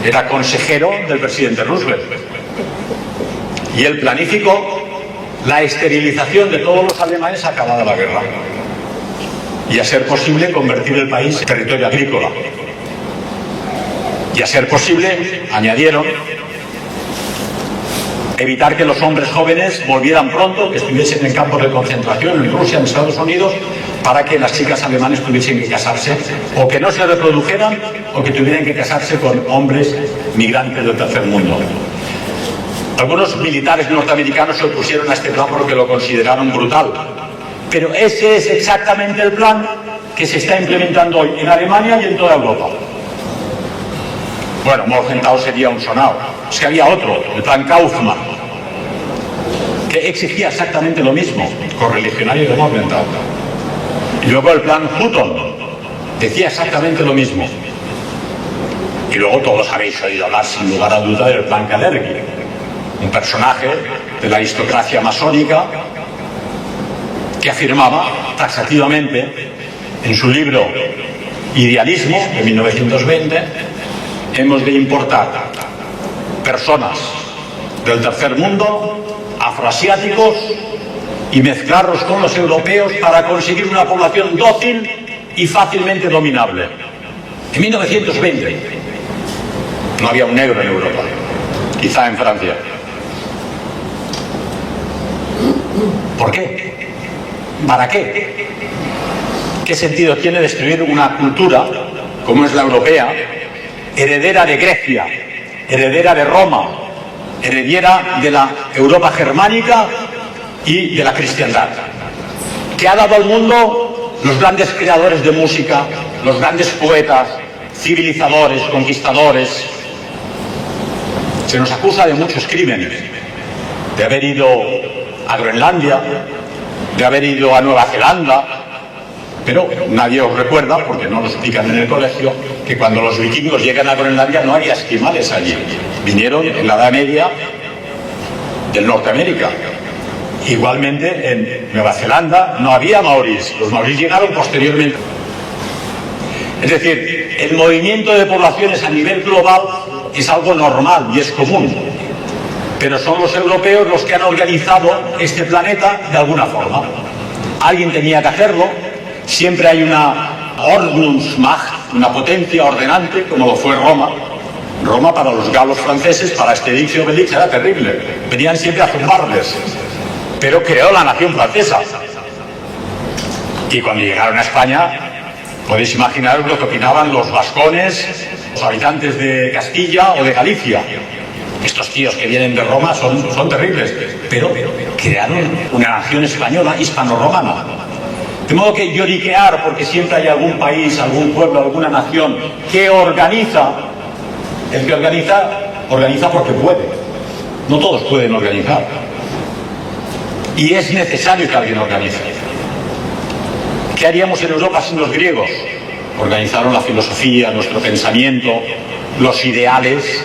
Era consejero del presidente Roosevelt. Y él planificó la esterilización de todos los alemanes acabada la guerra. Y a ser posible convertir el país en territorio agrícola. Y a ser posible, añadieron, evitar que los hombres jóvenes volvieran pronto, que estuviesen en campos de concentración en Rusia, en Estados Unidos, para que las chicas alemanas tuviesen que casarse, o que no se reprodujeran, o que tuvieran que casarse con hombres migrantes del tercer mundo. Algunos militares norteamericanos se opusieron a este plan porque lo consideraron brutal. Pero ese es exactamente el plan que se está implementando hoy en Alemania y en toda Europa. Bueno, Morgenthau sería un sonado. Es que había otro, el plan Kaufmann, que exigía exactamente lo mismo, correligionario de Morgenthau. Y luego el plan Hutton decía exactamente lo mismo. Y luego todos habéis oído hablar sin lugar a duda del plan Kalergi, un personaje de la aristocracia masónica que afirmaba taxativamente en su libro Idealismo de 1920: hemos de importar personas del tercer mundo, afroasiáticos, y mezclarlos con los europeos para conseguir una población dócil y fácilmente dominable. En 1920 no había un negro en Europa, quizá en Francia. ¿Por qué? ¿Para qué? ¿Qué sentido tiene destruir una cultura como es la europea, heredera de Grecia, heredera de Roma, heredera de la Europa germánica y de la cristiandad, que ha dado al mundo los grandes creadores de música, los grandes poetas, civilizadores, conquistadores? Se nos acusa de muchos crímenes, de haber ido a Groenlandia, de haber ido a Nueva Zelanda, pero nadie os recuerda, porque no lo explican en el colegio, que cuando los vikingos llegan a Groenlandia no había esquimales allí. Vinieron en la Edad Media del Norteamérica. Igualmente en Nueva Zelanda no había maorís, los maorís llegaron posteriormente. Es decir, el movimiento de poblaciones a nivel global es algo normal y es común, pero son los europeos los que han organizado este planeta de alguna forma. Alguien tenía que hacerlo. Siempre hay una Ordnungsmacht, una potencia ordenante, como lo fue Roma. Roma, para los galos franceses, para Asterix y Obelix, era terrible. Venían siempre a zumbarles. Pero creó la nación francesa. Y cuando llegaron a España, podéis imaginaros lo que opinaban los vascones, los habitantes de Castilla o de Galicia. Estos tíos que vienen de Roma son terribles, pero crearon una nación española hispano-romana. De modo que lloriquear porque siempre hay algún país, algún pueblo, alguna nación que organiza, el que organiza porque puede. No todos pueden organizar. Y es necesario que alguien organice. ¿Qué haríamos en Europa sin los griegos? Organizaron la filosofía, nuestro pensamiento, los ideales,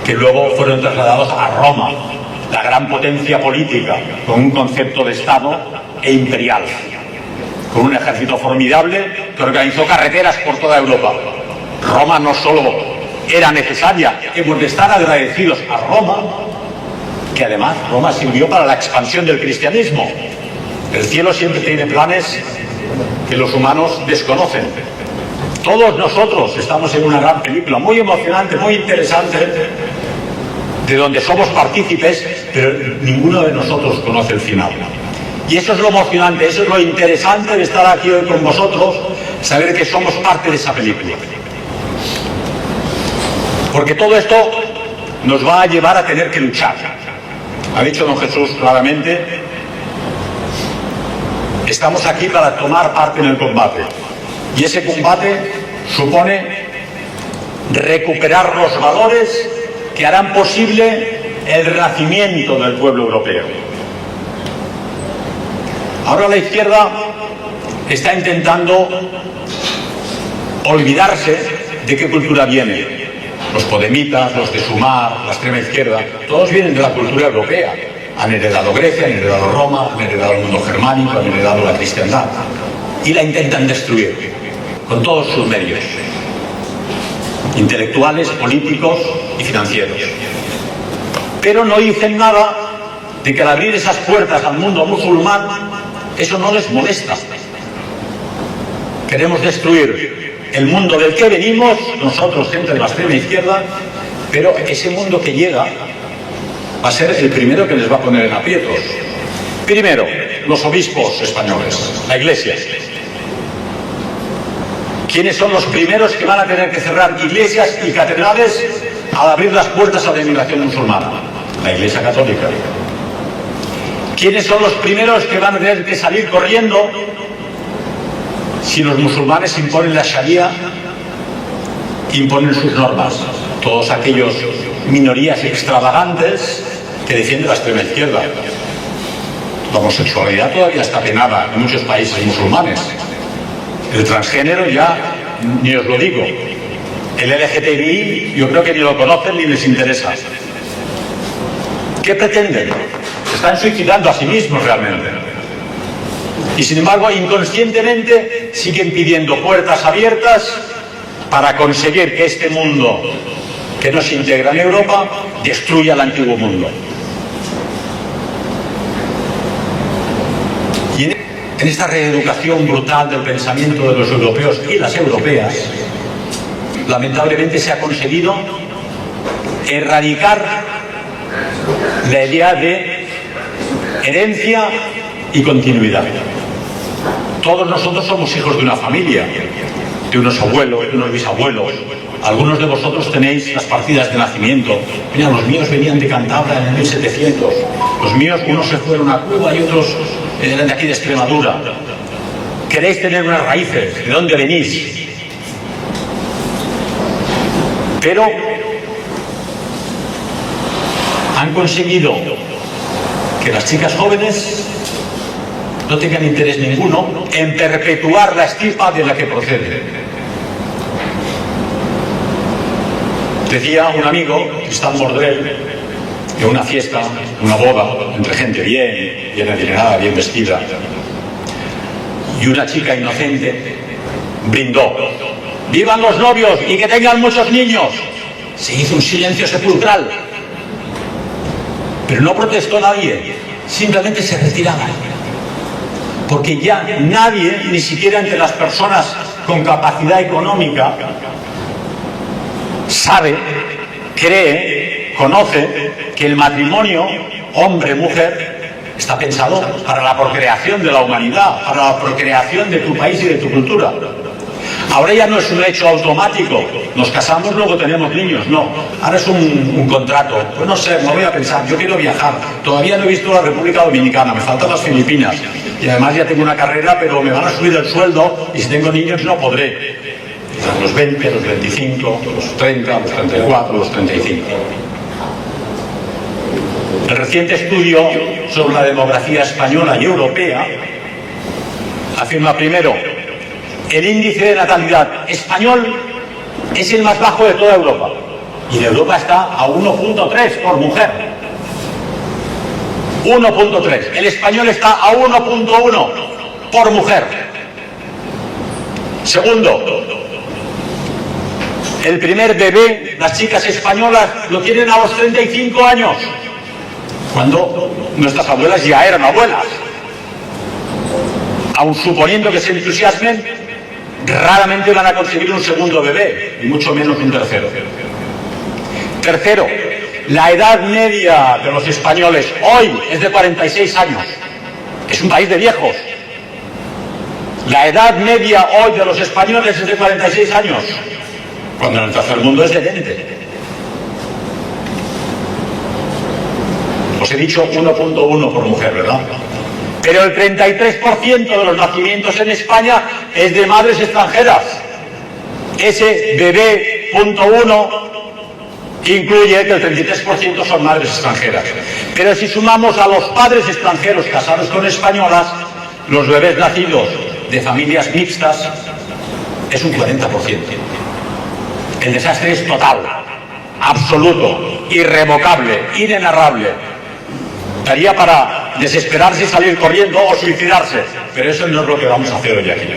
que luego fueron trasladados a Roma, la gran potencia política, con un concepto de Estado e imperial, con un ejército formidable que organizó carreteras por toda Europa. Roma no solo era necesaria, hemos de estar agradecidos a Roma, que además Roma sirvió para la expansión del cristianismo. El cielo siempre tiene planes que los humanos desconocen. Todos nosotros estamos en una gran película, muy emocionante, muy interesante, de donde somos partícipes, pero ninguno de nosotros conoce el final. Y eso es lo emocionante, eso es lo interesante de estar aquí hoy con vosotros, saber que somos parte de esa película. Porque todo esto nos va a llevar a tener que luchar. Ha dicho don Jesús claramente, estamos aquí para tomar parte en el combate. Y ese combate supone recuperar los valores que harán posible el renacimiento del pueblo europeo. Ahora la izquierda está intentando olvidarse de qué cultura viene. Los podemitas, los de Sumar, la extrema izquierda, todos vienen de la cultura europea. Han heredado Grecia, han heredado Roma, han heredado el mundo germánico, han heredado la cristiandad. Y la intentan destruir con todos sus medios, intelectuales, políticos y financieros. Pero no dicen nada de que al abrir esas puertas al mundo musulmán, eso no les molesta. Queremos destruir el mundo del que venimos, nosotros, gente de la extrema izquierda, pero ese mundo que llega va a ser el primero que les va a poner en aprietos. Primero, los obispos españoles, la Iglesia. ¿Quiénes son los primeros que van a tener que cerrar iglesias y catedrales al abrir las puertas a la inmigración musulmana? La Iglesia Católica. ¿Quiénes son los primeros que van a tener que salir corriendo si los musulmanes imponen la Sharia, imponen sus normas? Todos aquellos minorías extravagantes que defiende la extrema izquierda. La homosexualidad todavía está penada en muchos países musulmanes. El transgénero ya ni os lo digo. El LGTBI yo creo que ni lo conocen ni les interesa. ¿Qué pretenden? Se están suicidando a sí mismos realmente. Y sin embargo, inconscientemente siguen pidiendo puertas abiertas para conseguir que este mundo que no se integra en Europa destruya el antiguo mundo. Y en esta reeducación brutal del pensamiento de los europeos y las europeas, lamentablemente se ha conseguido erradicar la idea de herencia y continuidad. Todos nosotros somos hijos de una familia, de unos abuelos, de unos bisabuelos. Algunos de vosotros tenéis las partidas de nacimiento. Mira, los míos venían de Cantabria en el 1700. Los míos, unos se fueron a Cuba y otros eran de aquí de Extremadura. Queréis tener unas raíces, ¿de dónde venís? Pero han conseguido que las chicas jóvenes no tengan interés ninguno en perpetuar la estirpa de la que proceden. Decía un amigo, Tristan Mordrell, en una fiesta, una boda, entre gente bien adinerada, bien vestida, y una chica inocente brindó: ¡vivan los novios y que tengan muchos niños! Se hizo un silencio sepulcral, pero no protestó nadie, simplemente se retiraban, porque ya nadie, ni siquiera entre las personas con capacidad económica, sabe, cree, conoce que el matrimonio hombre-mujer está pensado para la procreación de la humanidad, para la procreación de tu país y de tu cultura. Ahora ya no es un hecho automático, nos casamos, luego tenemos niños, no. Ahora es un contrato. Pues no sé, me voy a pensar, yo quiero viajar, todavía no he visto la República Dominicana, me faltan las Filipinas, y además ya tengo una carrera, pero me van a subir el sueldo, y si tengo niños no podré. A los 20, a los 25, a los 30, a los 34, a los 35. El reciente estudio sobre la demografía española y europea afirma primero: el índice de natalidad español es el más bajo de toda Europa. Y en Europa está a 1.3 por mujer. 1.3. El español está a 1.1 por mujer. Segundo, el primer bebé, las chicas españolas lo tienen a los 35 años, cuando nuestras abuelas ya eran abuelas. Aun suponiendo que se entusiasmen, raramente van a conseguir un segundo bebé, y mucho menos un tercero. Tercero, la edad media de los españoles hoy es de 46 años. Es un país de viejos. La edad media hoy de los españoles es de 46 años, cuando en el tercer mundo es de 20. Os he dicho 1.1 por mujer, ¿verdad? Pero el 33% de los nacimientos en España es de madres extranjeras. Ese bebé punto 1 incluye que el 33% son madres extranjeras. Pero si sumamos a los padres extranjeros casados con españolas, los bebés nacidos de familias mixtas es un 40%. El desastre es total, absoluto, irrevocable, inenarrable. Daría para desesperarse y salir corriendo o suicidarse, pero eso no es lo que vamos a hacer hoy aquí.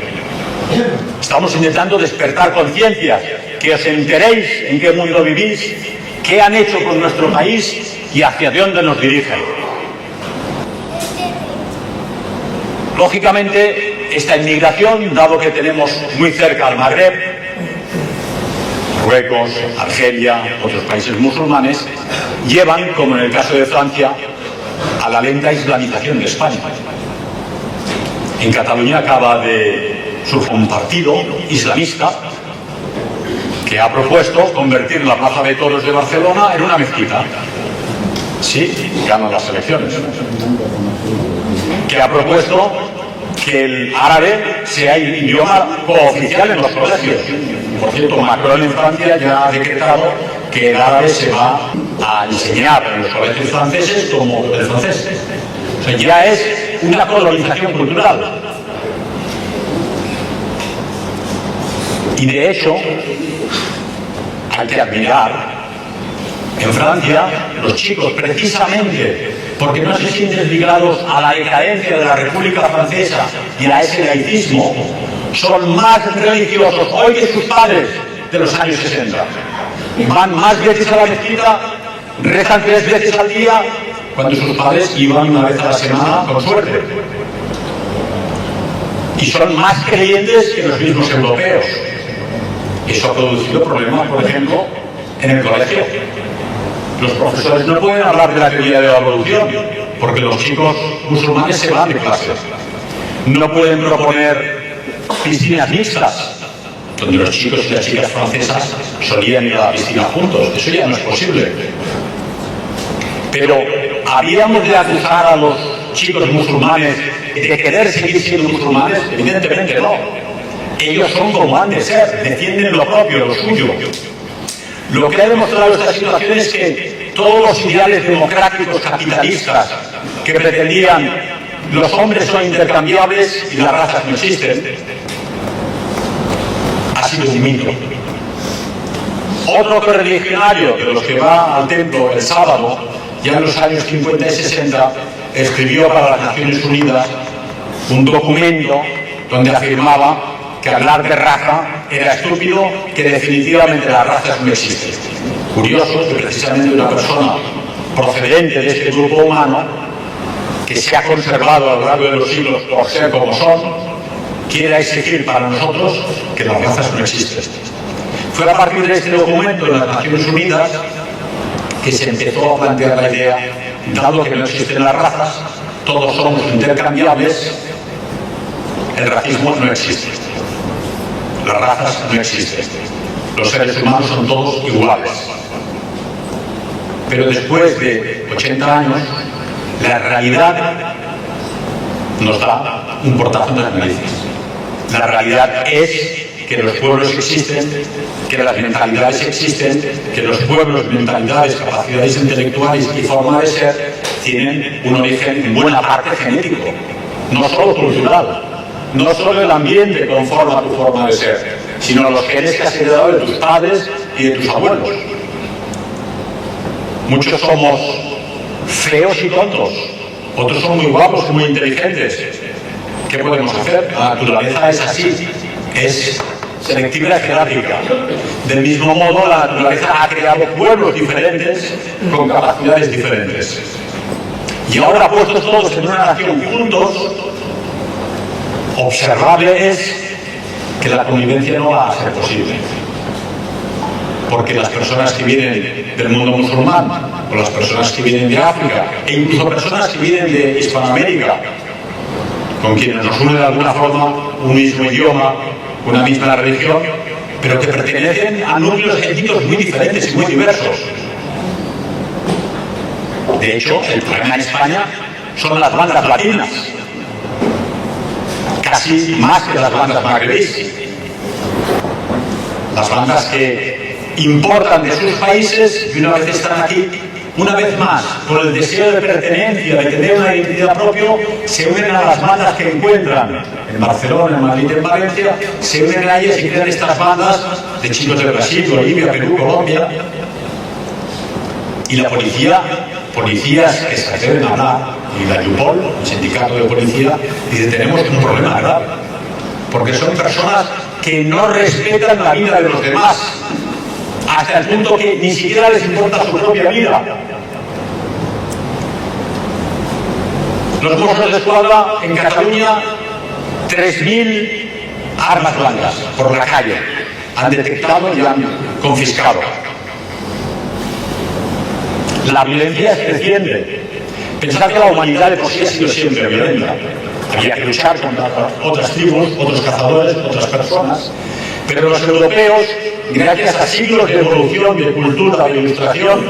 Estamos intentando despertar conciencias, que os enteréis en qué mundo vivís, qué han hecho con nuestro país y hacia dónde nos dirigen. Lógicamente, esta inmigración, dado que tenemos muy cerca al Magreb, Marruecos, Argelia, otros países musulmanes, llevan, como en el caso de Francia, a la lenta islamización de España. En Cataluña acaba de surgir un partido islamista que ha propuesto convertir la Plaza de Toros de Barcelona en una mezquita. Sí, ganan las elecciones. Que ha propuesto que el árabe sea el idioma cooficial en los colegios. Por cierto, Macron en Francia ya ha decretado que el árabe se va a enseñar en los colegios franceses como el francés. O sea, ya es una colonización cultural. Y de hecho, hay que admirar, en Francia, los chicos, precisamente porque no se sienten ligados a la decadencia de la República Francesa y a ese laicismo, son más religiosos hoy que sus padres de los años 60. Van más veces a la mezquita, rezan 3 veces al día, cuando sus padres iban una vez a la semana, con suerte. Y son más creyentes que los mismos europeos. Eso ha producido problemas, por ejemplo, en el colegio. Los profesores no pueden hablar de la teoría de la evolución, porque los chicos musulmanes se van de clase. No pueden proponer piscinas mixtas, donde los chicos y las chicas francesas solían ir a la piscina juntos. Eso ya no es posible. Pero ¿habíamos de acusar a los chicos musulmanes de querer seguir siendo musulmanes? Evidentemente no. Ellos son como han de ser, defienden lo propio, lo suyo. Lo que ha demostrado esta situación es que todos los ideales democráticos capitalistas que pretendían los hombres son intercambiables y las razas no existen, ha sido un mito. Otro correligionario de los que va al templo el sábado, ya en los años 50 y 60, escribió para las Naciones Unidas un documento donde afirmaba que hablar de raza era estúpido, que definitivamente las razas no existen. Curioso que precisamente una persona procedente de este grupo humano, que se ha conservado a lo largo de los siglos por ser como son, quiera exigir para nosotros que las razas no existen. Fue a partir de este documento de las Naciones Unidas que se empezó a plantear la idea, dado que no existen las razas, todos somos intercambiables, el racismo no existe. Las razas no existen. Los seres humanos son todos iguales. Pero después de 80 años, la realidad nos da un portazo en las narices. La realidad es que los pueblos existen, que las mentalidades existen, que los pueblos, mentalidades, capacidades intelectuales y forma de ser tienen un origen en buena parte genético, no solo cultural. No solo el ambiente conforma tu forma de ser, sino los genes que has heredado de tus padres y de tus abuelos. Muchos somos feos y tontos, otros son muy guapos y muy inteligentes. ¿Qué podemos hacer? La naturaleza es así, es selectiva y jerárquica. Del mismo modo, la naturaleza ha creado pueblos diferentes con capacidades diferentes. Y ahora, puestos todos en una nación juntos, observable es que la convivencia no va a ser posible. Porque las personas que vienen del mundo musulmán, o las personas que vienen de África, e incluso personas que vienen de Hispanoamérica, con quienes nos une de alguna forma un mismo idioma, una misma religión, pero que pertenecen a núcleos étnicos muy diferentes y muy diversos. De hecho, el problema en España son las bandas latinas, casi más que las bandas magrebíes. Las bandas que importan de sus países y una vez están aquí, una vez más, por el deseo de pertenencia, de tener una identidad propia, se unen a las bandas que encuentran en Barcelona, en Madrid, en Valencia, se unen a ellas y crean estas bandas de chicos de Brasil, Bolivia, Perú, Colombia. Y la policía, policías que se atreven a hablar, y la Yupol, el sindicato de policía, dice: tenemos un problema grave, porque son personas que no respetan la vida de los demás, hasta el punto que ni siquiera les importa su propia vida. Los Mossos de Escuadra en Cataluña, 3.000 armas blancas por la calle han detectado y han confiscado. La violencia es creciente. Pensar que la humanidad de por sí ha sido siempre violenta. Había que luchar contra otras tribus, otros cazadores, otras personas. Pero los europeos, gracias a siglos de evolución, de cultura, de ilustración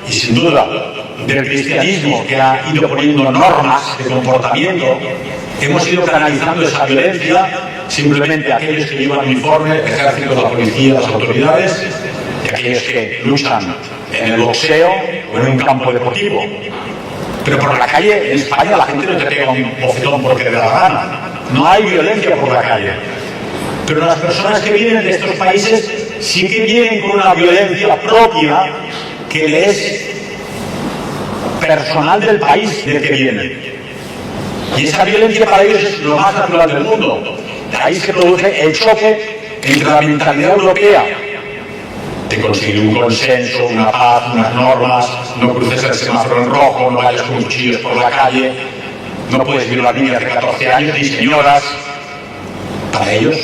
y sin duda del cristianismo, que ha ido poniendo normas de comportamiento, hemos ido canalizando esa violencia simplemente a aquellos que llevan uniforme, el ejército, la policía, las autoridades, y aquellos que luchan en el boxeo o en un campo deportivo. Pero por la calle, en España, la gente no te pega un bofetón porque le da la gana. No hay violencia por la calle. Pero las personas que vienen de estos países sí que vienen con una violencia propia que le es personal del país del que vienen. Y esa violencia para ellos es lo más natural del mundo. De ahí se produce el choque entre la mentalidad europea de conseguir un consenso, una paz, unas normas, no cruces el semáforo en rojo, no vayas con cuchillos por la calle, no puedes violar niñas de 14 años ni señoras. Para ellos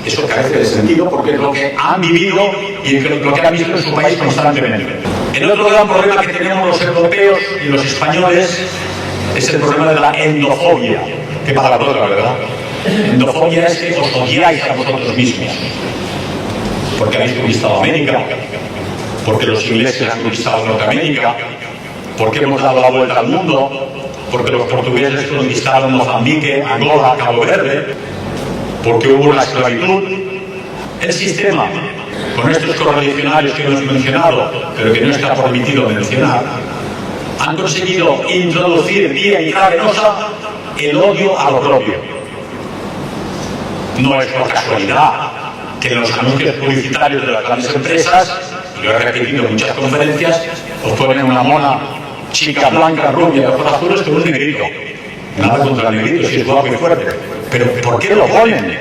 eso carece de sentido porque es lo que han vivido y lo que han visto en su país constantemente. El otro gran problema que tenemos los europeos y los españoles es el problema de la endofobia. Qué palabra, ¿verdad? Endofobia es que os odiáis a vosotros mismos. Porque habéis conquistado América, porque los ingleses han conquistado Norteamérica, porque hemos dado la vuelta al mundo, porque los portugueses conquistaron Mozambique, Angola, Cabo Verde, porque hubo una esclavitud. El sistema, con estos correligionarios que hemos mencionado, pero que no está permitido mencionar, han conseguido introducir vía intravenosa el odio a lo propio. No es por casualidad que en los anuncios publicitarios de las grandes empresas, y lo he repetido en muchas conferencias, os ponen una mona chica blanca, rubia, de ojos azules con un negrito. Nada contra el negrito, si es guapo y fuerte. Pero ¿por qué lo ponen?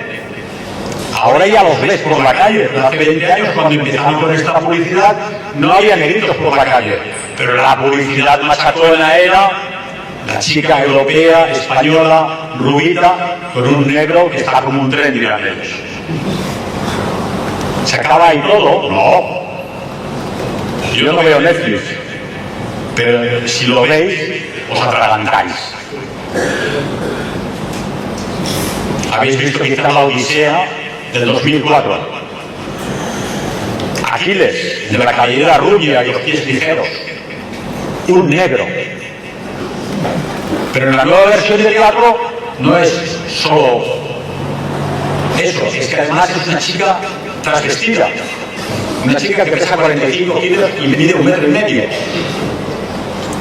Ahora ya los ves por la calle. Pero hace 20 años, cuando empezaron con esta publicidad, no había negritos por la calle. Pero la publicidad machatona era la chica europea, española, rubita, con un negro que está como un tren, dirán ellos. ¿Se acaba ahí todo? No. Yo no veo Netflix, pero si lo veis, os atragantáis. Habéis visto quizá la Odisea del 2004. Aquiles, de la cabellera rubia y los pies ligeros. Un negro. Pero en la nueva versión del teatro no es solo eso, es que además es una chica transvestida. Una chica que pesa 45 kilos y mide 1,5 metros.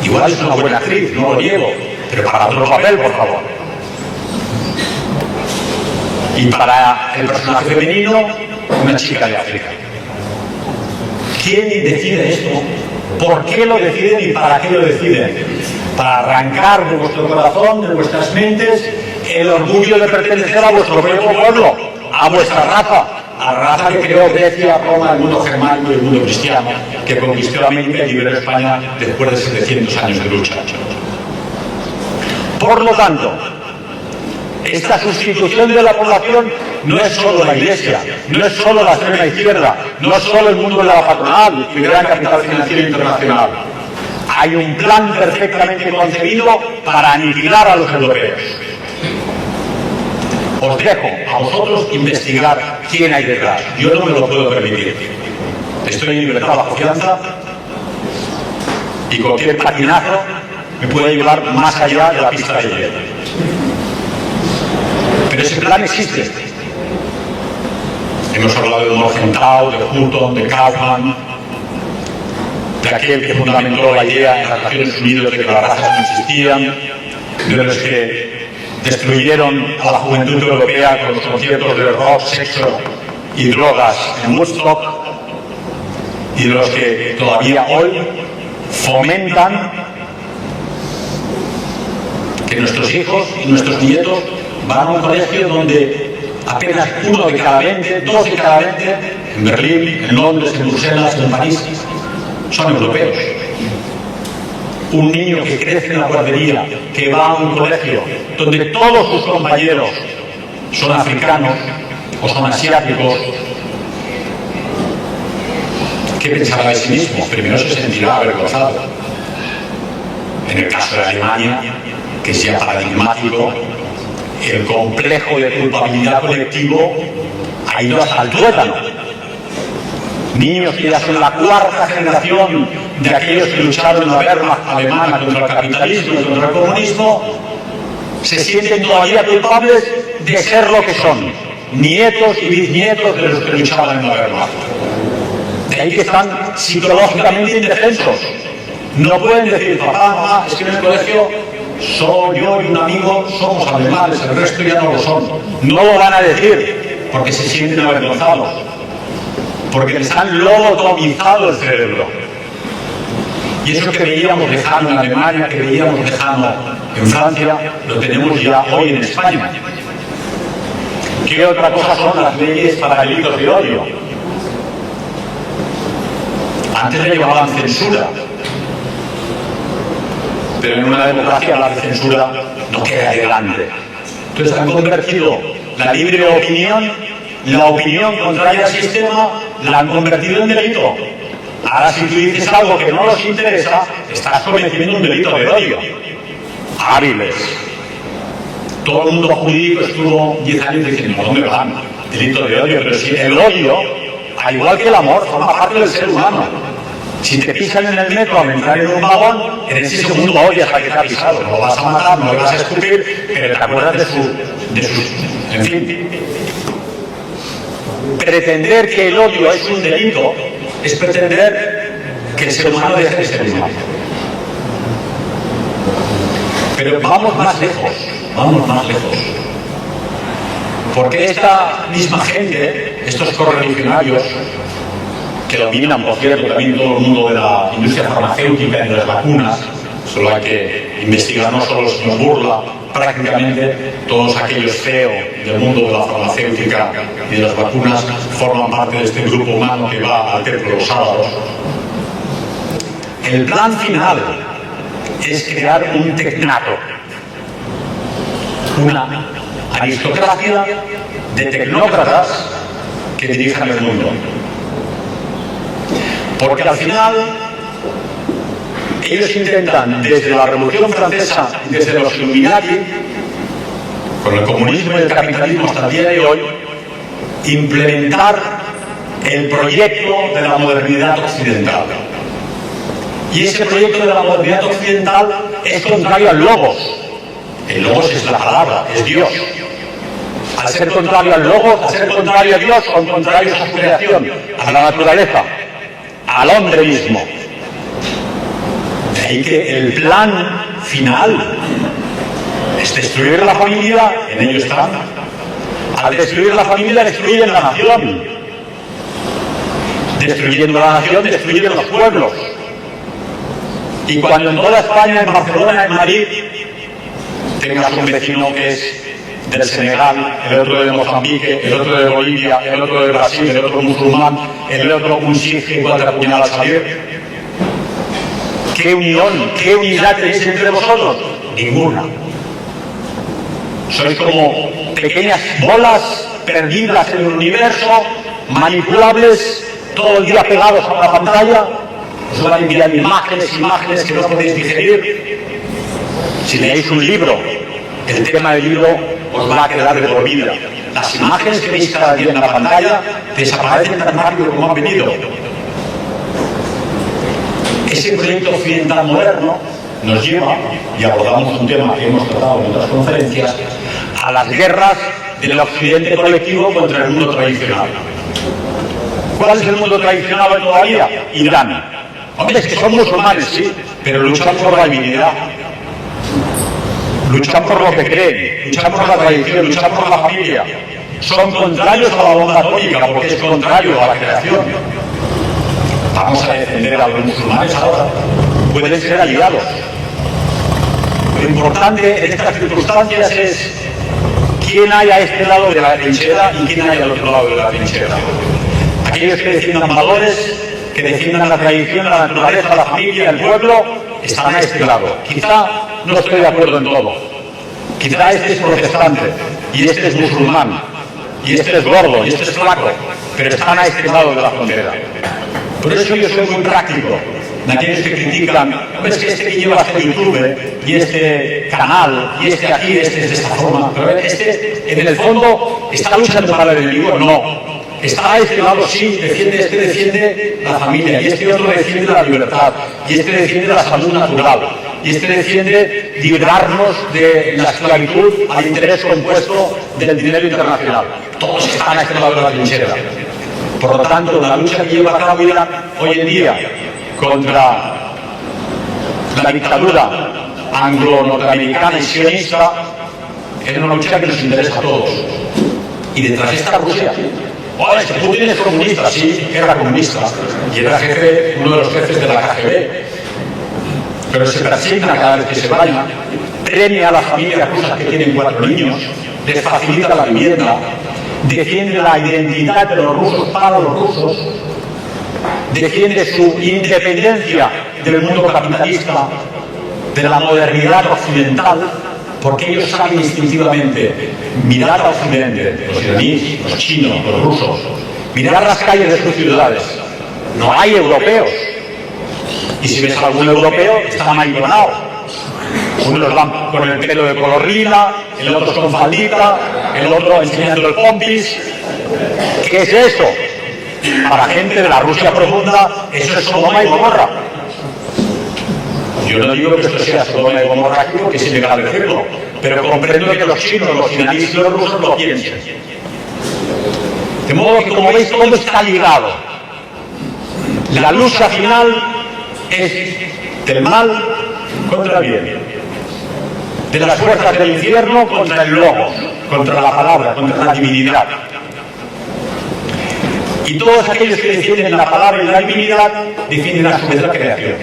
Igual es una buena actriz, no lo niego, pero para otro papel, por favor. Y para el personaje femenino, una chica de África. ¿Quién decide esto? ¿Por qué lo deciden y para qué lo deciden? Para arrancar de vuestro corazón, de vuestras mentes, el orgullo de pertenecer a vuestro propio pueblo, a vuestra raza, a la raza que creó Grecia, Roma, el mundo germánico y el mundo cristiano, que conquistó América y liberó España después de 700 años de lucha. Por lo tanto, esta sustitución de la población no es solo la Iglesia, no es solo la extrema izquierda, no es solo el mundo de la patronal y gran capital financiero internacional. Hay un plan perfectamente concebido para aniquilar a los europeos. Os dejo a vosotros investigar quién hay detrás. Yo no me lo puedo permitir. Estoy en libertad bajo fianza y cualquier patinazo me puede llevar más allá de la pista de hielo. Pero ese plan existe. Hemos hablado de Morgenthau, de Hutton, de Kaufman, de aquel que fundamentó la idea en las Naciones Unidas de que las razas no existían, de los que destruyeron a la juventud europea con los conciertos de rock, sexo y drogas en Woodstock, y de los que todavía hoy fomentan que nuestros hijos y nuestros nietos van a un colegio donde apenas 1 de cada 20, 2 de cada 20, en Berlín, en Londres, en Bruselas, en París, son europeos. Un niño que crece en la guardería, que va a un colegio donde todos sus compañeros son africanos o son asiáticos, ¿qué pensará de sí mismo? Primero se sentirá avergonzado. En el caso de Alemania, que sea paradigmático, el complejo de culpabilidad colectivo ha ido hasta el tuétano. Niños que ya son la 4ª generación de aquellos que lucharon en la Wehrmacht alemana contra el capitalismo y contra el comunismo, se sienten todavía culpables de ser lo que son, nietos y bisnietos de los que luchaban en la Wehrmacht. De ahí que están psicológicamente indefensos. No pueden decir, papá, mamá, es que en el colegio solo yo y un amigo somos alemanes, el resto ya no lo son. No lo van a decir porque se sienten avergonzados, porque les han lobotomizado el cerebro. Y eso que veíamos lejano en Alemania, que veíamos lejano en Francia, lo tenemos ya hoy en España. ¿Qué otra cosa son las leyes para delitos de odio? Antes le llamaban censura, pero en una democracia la censura no queda adelante. Entonces han convertido la libre opinión, la opinión contraria al sistema, la han convertido en delito. Ahora si tú dices algo que no nos interesa, estás cometiendo un delito de odio. Hábiles. Todo el mundo jurídico estuvo 10 años diciendo, ¿dónde van? Delito de odio, pero si el odio, al igual que el amor, forma parte del ser humano. Si te pisan en el metro al entrar en un vagón, en ese segundo odias al que te ha pisado. No lo vas a matar, no lo vas a escupir, pero te acuerdas de sus... En fin. Pretender que el odio es un delito es pretender que el ser humano deje de ser humano. Pero vamos más lejos, vamos más lejos. Porque esta misma gente, estos correligionarios, que dominan, por cierto, también todo el mundo de la industria farmacéutica y de las vacunas, solo hay que investigar no solo el señor Burla, prácticamente todos aquellos CEO del mundo de la farmacéutica y de las vacunas forman parte de este grupo humano que va al templo los sábados. El plan final es crear un tecnato, una aristocracia de tecnócratas que dirijan el mundo. Porque al final ellos intentan, desde la Revolución Francesa, desde los Illuminati, con el comunismo y el capitalismo hasta el día de hoy, implementar el proyecto de la modernidad occidental. Y ese proyecto de la modernidad occidental es contrario al logos. El logos es la palabra, es Dios. Al ser contrario al logos, al ser contrario a Dios, son contrarios a su creación, a la naturaleza, al hombre mismo. De ahí que el plan final es destruir la familia, en ello están. Al destruir la familia, destruyen la nación. Destruyendo la nación, destruyen los pueblos. Y cuando en toda España, en Barcelona, en Madrid, tengas un vecino que es del Senegal, el otro de Mozambique, el otro de Bolivia, el otro de Brasil, el otro musulmán, el otro un sikh que encuentra puñal al salir. ¿Qué unión, qué unidad tenéis entre vosotros? Ninguna. Sois como pequeñas bolas perdidas en el universo, manipulables, todo el día pegados a la pantalla. Os van a enviar imágenes que no podéis digerir. Si leéis un libro, el tema del libro os va a quedar de por vida. Las imágenes que veis cada día en la pantalla desaparecen tan rápido como han venido. Ese proyecto occidental moderno nos lleva, y abordamos un tema que hemos tratado en otras conferencias, a las guerras del occidente colectivo contra el mundo tradicional. ¿Cuál es el mundo tradicional hoy todavía? Irán. Hombre, es que son musulmanes, sí, pero luchan por la divinidad. Luchan por lo que creen, luchan por la tradición, luchan por la familia. Son contrarios a la bomba atómica porque es contrario a la creación. Vamos a defender a los musulmanes ahora. Pueden ser aliados. Lo importante en estas circunstancias es quién hay a este lado de la trinchera y quién hay al otro lado de la trinchera. Aquellos que defiendan valores, que defiendan la tradición, la naturaleza, la familia, el pueblo, están a este lado. Quizá no estoy de acuerdo en todo. Quizá este es protestante, y este es musulmán, y este es gordo, y este es flaco, pero están a este lado de la frontera. Por eso yo soy muy práctico de aquellos que critican, es que este que lleva este YouTube, y este canal, y este aquí, este es de esta forma, pero este en el fondo está luchando para el enemigo. No. Está a este lado, sí, este defiende la familia, y este otro defiende la libertad, y este defiende la salud natural, y este defiende librarnos de la esclavitud al interés compuesto del dinero internacional. Todos están a este lado de la trinchera. Por lo tanto, la lucha que lleva a cabo Irán hoy en día contra la dictadura anglo-norteamericana y sionista es una lucha que nos interesa a todos. Y detrás está Rusia. Oye, que Putin es comunista, sí, era comunista, y era uno de los jefes de la KGB, pero se persigna cada vez que se vaya, premia a las familias rusas que tienen 4 niños, les facilita la vivienda, defiende la identidad de los rusos para los rusos, defiende su independencia del mundo capitalista, de la modernidad occidental, porque ellos saben instintivamente mirar a Occidente, los iraníes, los chinos, los rusos, mirar las calles de sus ciudades. No hay europeos. Y si ves a algún europeo, está mariconado. Unos van con el pelo de color lila, el otro con faldita, el otro enseñando el pompis. ¿Qué es eso? Para gente de la Rusia profunda, eso es Sodoma y Gomorra. Yo no digo que esto sea Sodoma y Gomorra aquí porque es ilegal decirlo, pero comprendo que los chinos, los iraníes y los rusos lo piensen. De modo que, como veis, todo está ligado. La lucha final es del mal contra el bien, de las fuerzas del infierno contra el logo, contra la palabra, contra la divinidad. Y todos aquellos que defienden la palabra y la divinidad defienden a su vez la creación.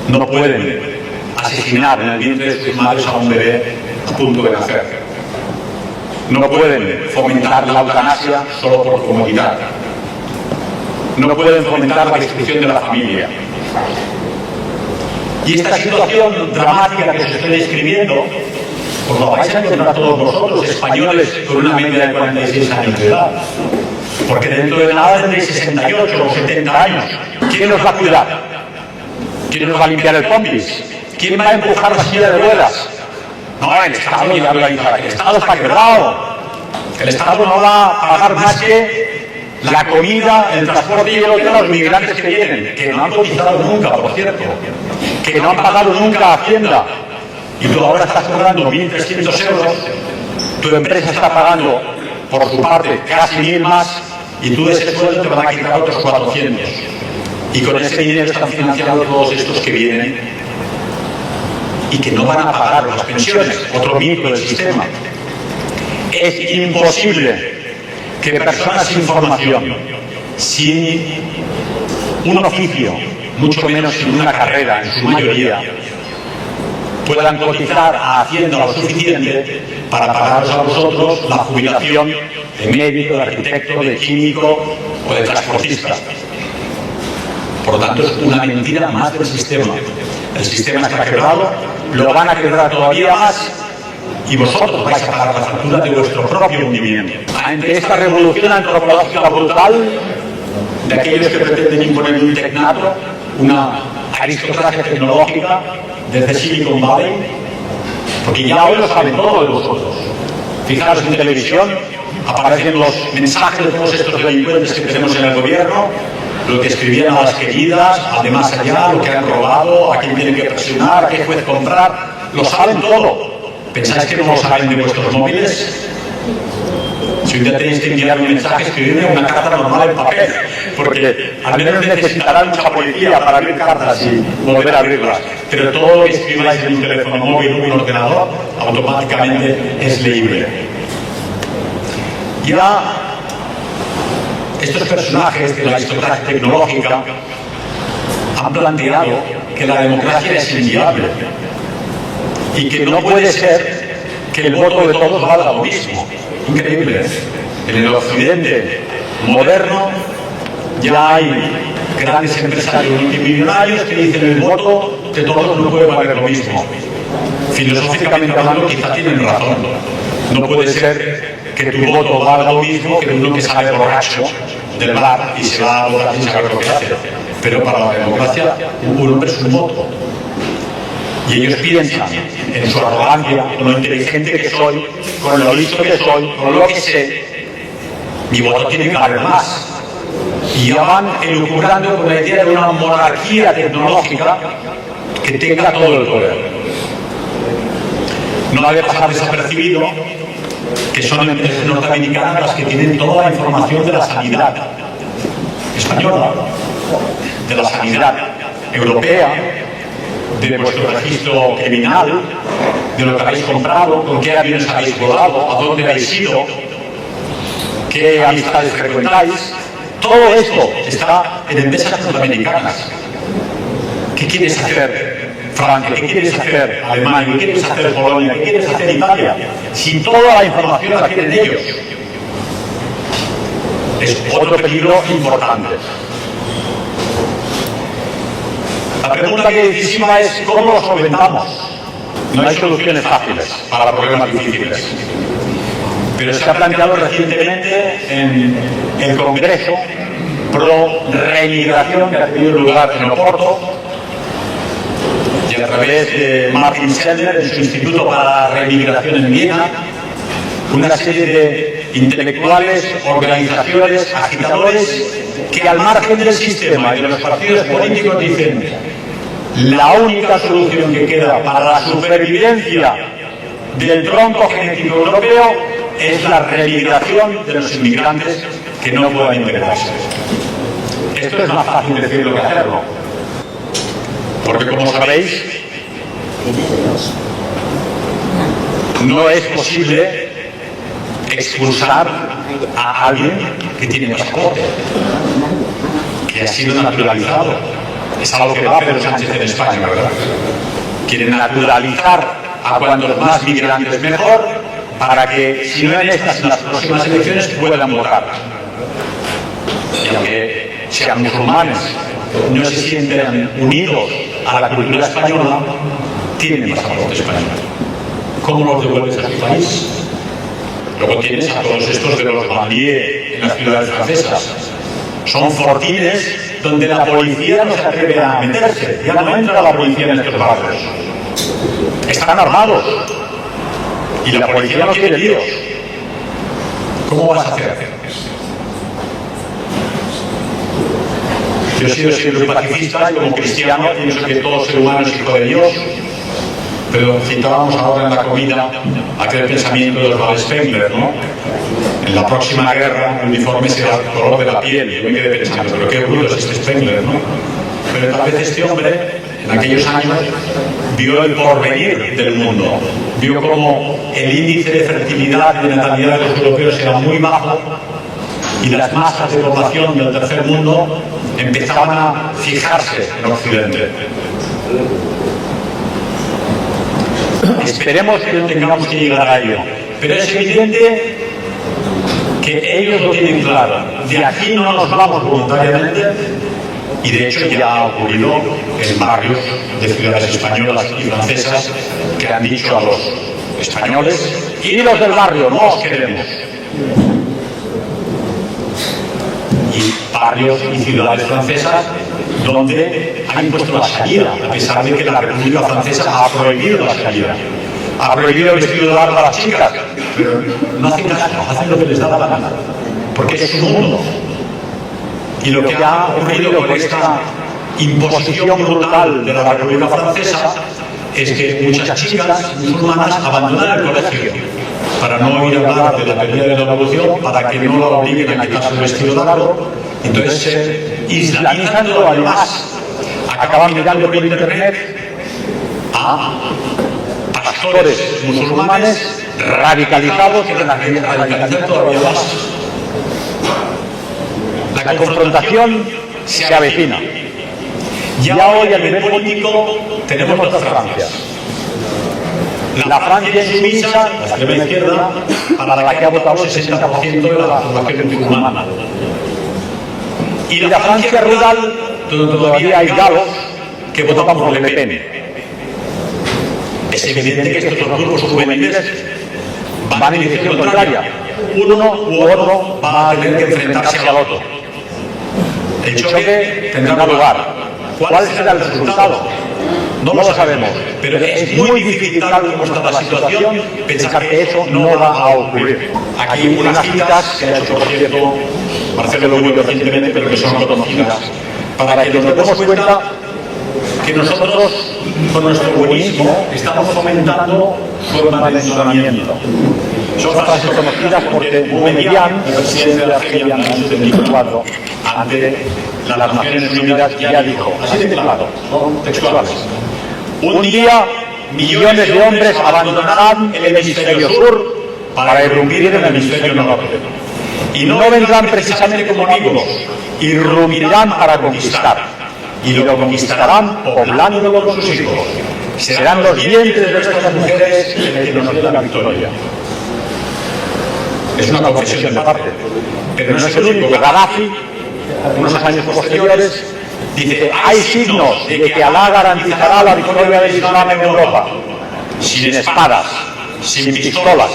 No pueden asesinar en el vientre de sus madres a un bebé a punto de nacer. No pueden fomentar la eutanasia solo por comodidad. No pueden fomentar la destrucción de la familia. Y esta situación dramática que os estoy describiendo, os lo vais a encontrar todos vosotros, españoles con una media de 46 años de edad. Porque dentro de nada tendréis 68 o 70 años. ¿Quién os va a cuidar? ¿Quién nos va a limpiar el pompis? ¿Quién va a empujar la silla de ruedas? No, el Estado ya organizará. El Estado está quebrado. El Estado no va a pagar más que la comida, el transporte y el hotel a los migrantes que vienen, que no han cotizado nunca, por cierto, que no han pagado nunca a Hacienda. Y tú ahora estás cobrando 1.300 euros, tu empresa está pagando, por su parte, casi 1.000 más, y tú de ese sueldo te van a quitar otros 400. Y con ese dinero están financiando todos estos que vienen y que no van a pagar las pensiones, otro mito del sistema. Es imposible que personas sin formación, sin un oficio, mucho menos sin una carrera en su mayoría, puedan cotizar a Hacienda lo suficiente para pagaros a vosotros la jubilación de médico, de arquitecto, de químico o de transportista. Por lo tanto, es una mentira más del sistema. El sistema está quebrado, lo van a quebrar todavía más y vosotros vais a pagar la factura de vuestro propio hundimiento. Ante esta revolución antropológica brutal de aquellos que pretenden imponer un tecnato, una aristocracia tecnológica desde Silicon Valley, porque ya hoy lo saben todos de vosotros. Fijaros en televisión, aparecen los mensajes de todos estos delincuentes que tenemos en el gobierno, lo que escribían a las queridas, además allá, lo que han robado, a quién tienen que presionar, a qué juez comprar, lo saben todo. ¿Pensáis que no lo saben de vuestros móviles? Si un día tenéis que enviar un mensaje, escribirme una carta normal en papel, porque al menos necesitarán mucha policía para abrir cartas y volver a abrirlas. Pero todo lo que escribáis en un teléfono móvil o un ordenador, automáticamente es leíble. Ya estos personajes de la aristocracia tecnológica han planteado que la democracia es inviable y que no puede ser que el voto de todos valga lo mismo. Increíble. En el occidente moderno ya hay grandes empresarios multimillonarios que dicen el voto de todos no puede valer lo mismo. Filosóficamente hablando, quizá tienen razón. No puede ser que tu voto valga lo mismo que uno que sale borracho del bar y se va a votar sin saber lo que hace. Pero para la democracia, un hombre es un voto. Y ellos piensan en su arrogancia, con lo inteligente que soy, con lo listo que soy, con lo que sé, mi voto tiene que valer más. Y ya van elucubrando con la idea de una monarquía tecnológica que tenga todo el poder. No debe pasar desapercibido que son empresas norteamericanas las que tienen toda la información de la sanidad española, de la sanidad europea, de vuestro registro criminal, de lo que habéis comprado, con qué aviones habéis volado, a dónde habéis ido, qué amistades frecuentáis. Todo esto está en empresas norteamericanas. ¿Qué quieres hacer, Francia? ¿Qué quieres hacer, Alemania? ¿Qué quieres hacer, Polonia? ¿Qué quieres hacer, Italia? Si toda la información la tienen ellos. Es otro peligro importante. La pregunta que decisiva es ¿cómo lo solventamos? No hay soluciones fáciles para problemas difíciles. Pero se ha planteado recientemente en el Congreso pro reemigración que ha tenido lugar en Oporto y a través de Martin Sellner en su Instituto para la Reemigración en Viena, una serie de intelectuales, organizaciones, agitadores que al margen del sistema y de los partidos políticos dicen la única solución que queda para la supervivencia del tronco genético europeo es la reemigración de los inmigrantes que no puedan integrarse. Esto es más fácil decirlo que hacerlo, porque como sabéis, no es posible expulsar a alguien que tiene pasaporte, que ha sido naturalizado. Es algo que va a hacer Sánchez en España, ¿verdad? Quieren naturalizar a cuantos más migrantes mejor, para que, si no en estas, en las próximas elecciones, puedan votar. Y aunque sean musulmanes, no se sienten unidos a la cultura española, tienen pasaporte español. ¿Cómo los devuelves a su país? Luego tienes a todos estos de los banlieues en las ciudades francesas. Son fortines donde la policía no se atreve a meterse. Ya no entra la policía en estos barrios. Están armados. Y la policía no quiere líos. ¿Cómo vas a hacer? Yo he sido siempre pacifista y como cristiano pienso que todo ser humano es hijo de Dios. Pero citábamos ahora en la comida aquel pensamiento de Oswald Spengler, ¿no? En la próxima guerra el uniforme será el color de la piel. Y yo me quedé pensando, pero qué bruto es este Spengler, ¿no? Pero tal vez este hombre, en aquellos años, vio el porvenir del mundo. Vio cómo el índice de fertilidad y de natalidad de los europeos era muy bajo y las masas de población del tercer mundo empezaban a fijarse en Occidente. Esperemos que no tengamos que llegar a ello, pero es evidente que ellos lo tienen claro. De aquí no nos vamos voluntariamente y de hecho ya ha ocurrido en barrios de ciudades españolas y francesas que han dicho a los españoles y los del barrio no os queremos. Y barrios y ciudades francesas donde ha impuesto la sharia, a pesar de que la República Francesa ha prohibido la sharia. Ha prohibido el vestido largo a las chicas, pero no hacen caso, hacen lo que les da la gana, porque es su mundo. Y lo que ha ocurrido con esta imposición brutal de la República Francesa es que muchas chicas musulmanas abandonan el colegio para no oír hablar de la teoría de la evolución, para que no la obliguen a quitarse el vestido largo. Entonces, islamizando, además, acaban mirando por internet a pastores musulmanes radicalizados que la radicalizan todavía más. La confrontación se avecina. Ya hoy a nivel político tenemos dos Francias. La Francia insumisa, la extrema izquierda, para la que ha votado el 60% de la población musulmana. Y la Francia rural, donde todavía hay galos que votan por Le Pen. Es evidente que estos dos grupos juveniles van en dirección contraria. Uno u otro va a tener que enfrentarse al otro. El choque tendrá lugar. ¿Cuál será el resultado? No lo sabemos, pero es muy difícil, tal como está la situación, pensar que eso no va a ocurrir. Aquí unas citas que ha hecho, por cierto, Marcelo Bullo recientemente, pero que son conocidas, para que nos demos cuenta que nosotros, con nuestro buenismo, estamos fomentando su envalentonamiento. Son frases conocidas porque Boumediene, el presidente de la Argelia en el año 74, ante las Naciones Unidas, ya dijo, así de claro, son textuales: un día millones de hombres abandonarán el hemisferio sur para irrumpir en el hemisferio norte. Y no vendrán precisamente como enemigos, irrumpirán para conquistar. Y lo conquistarán poblándolo con sus hijos. Serán los vientres de nuestras mujeres el que nos dé la victoria. Es una confesión de parte, pero no es el único. Gaddafi, unos años posteriores, dice: hay signos de que Alá garantizará la victoria del Islam en Europa, sin espadas, sin pistolas,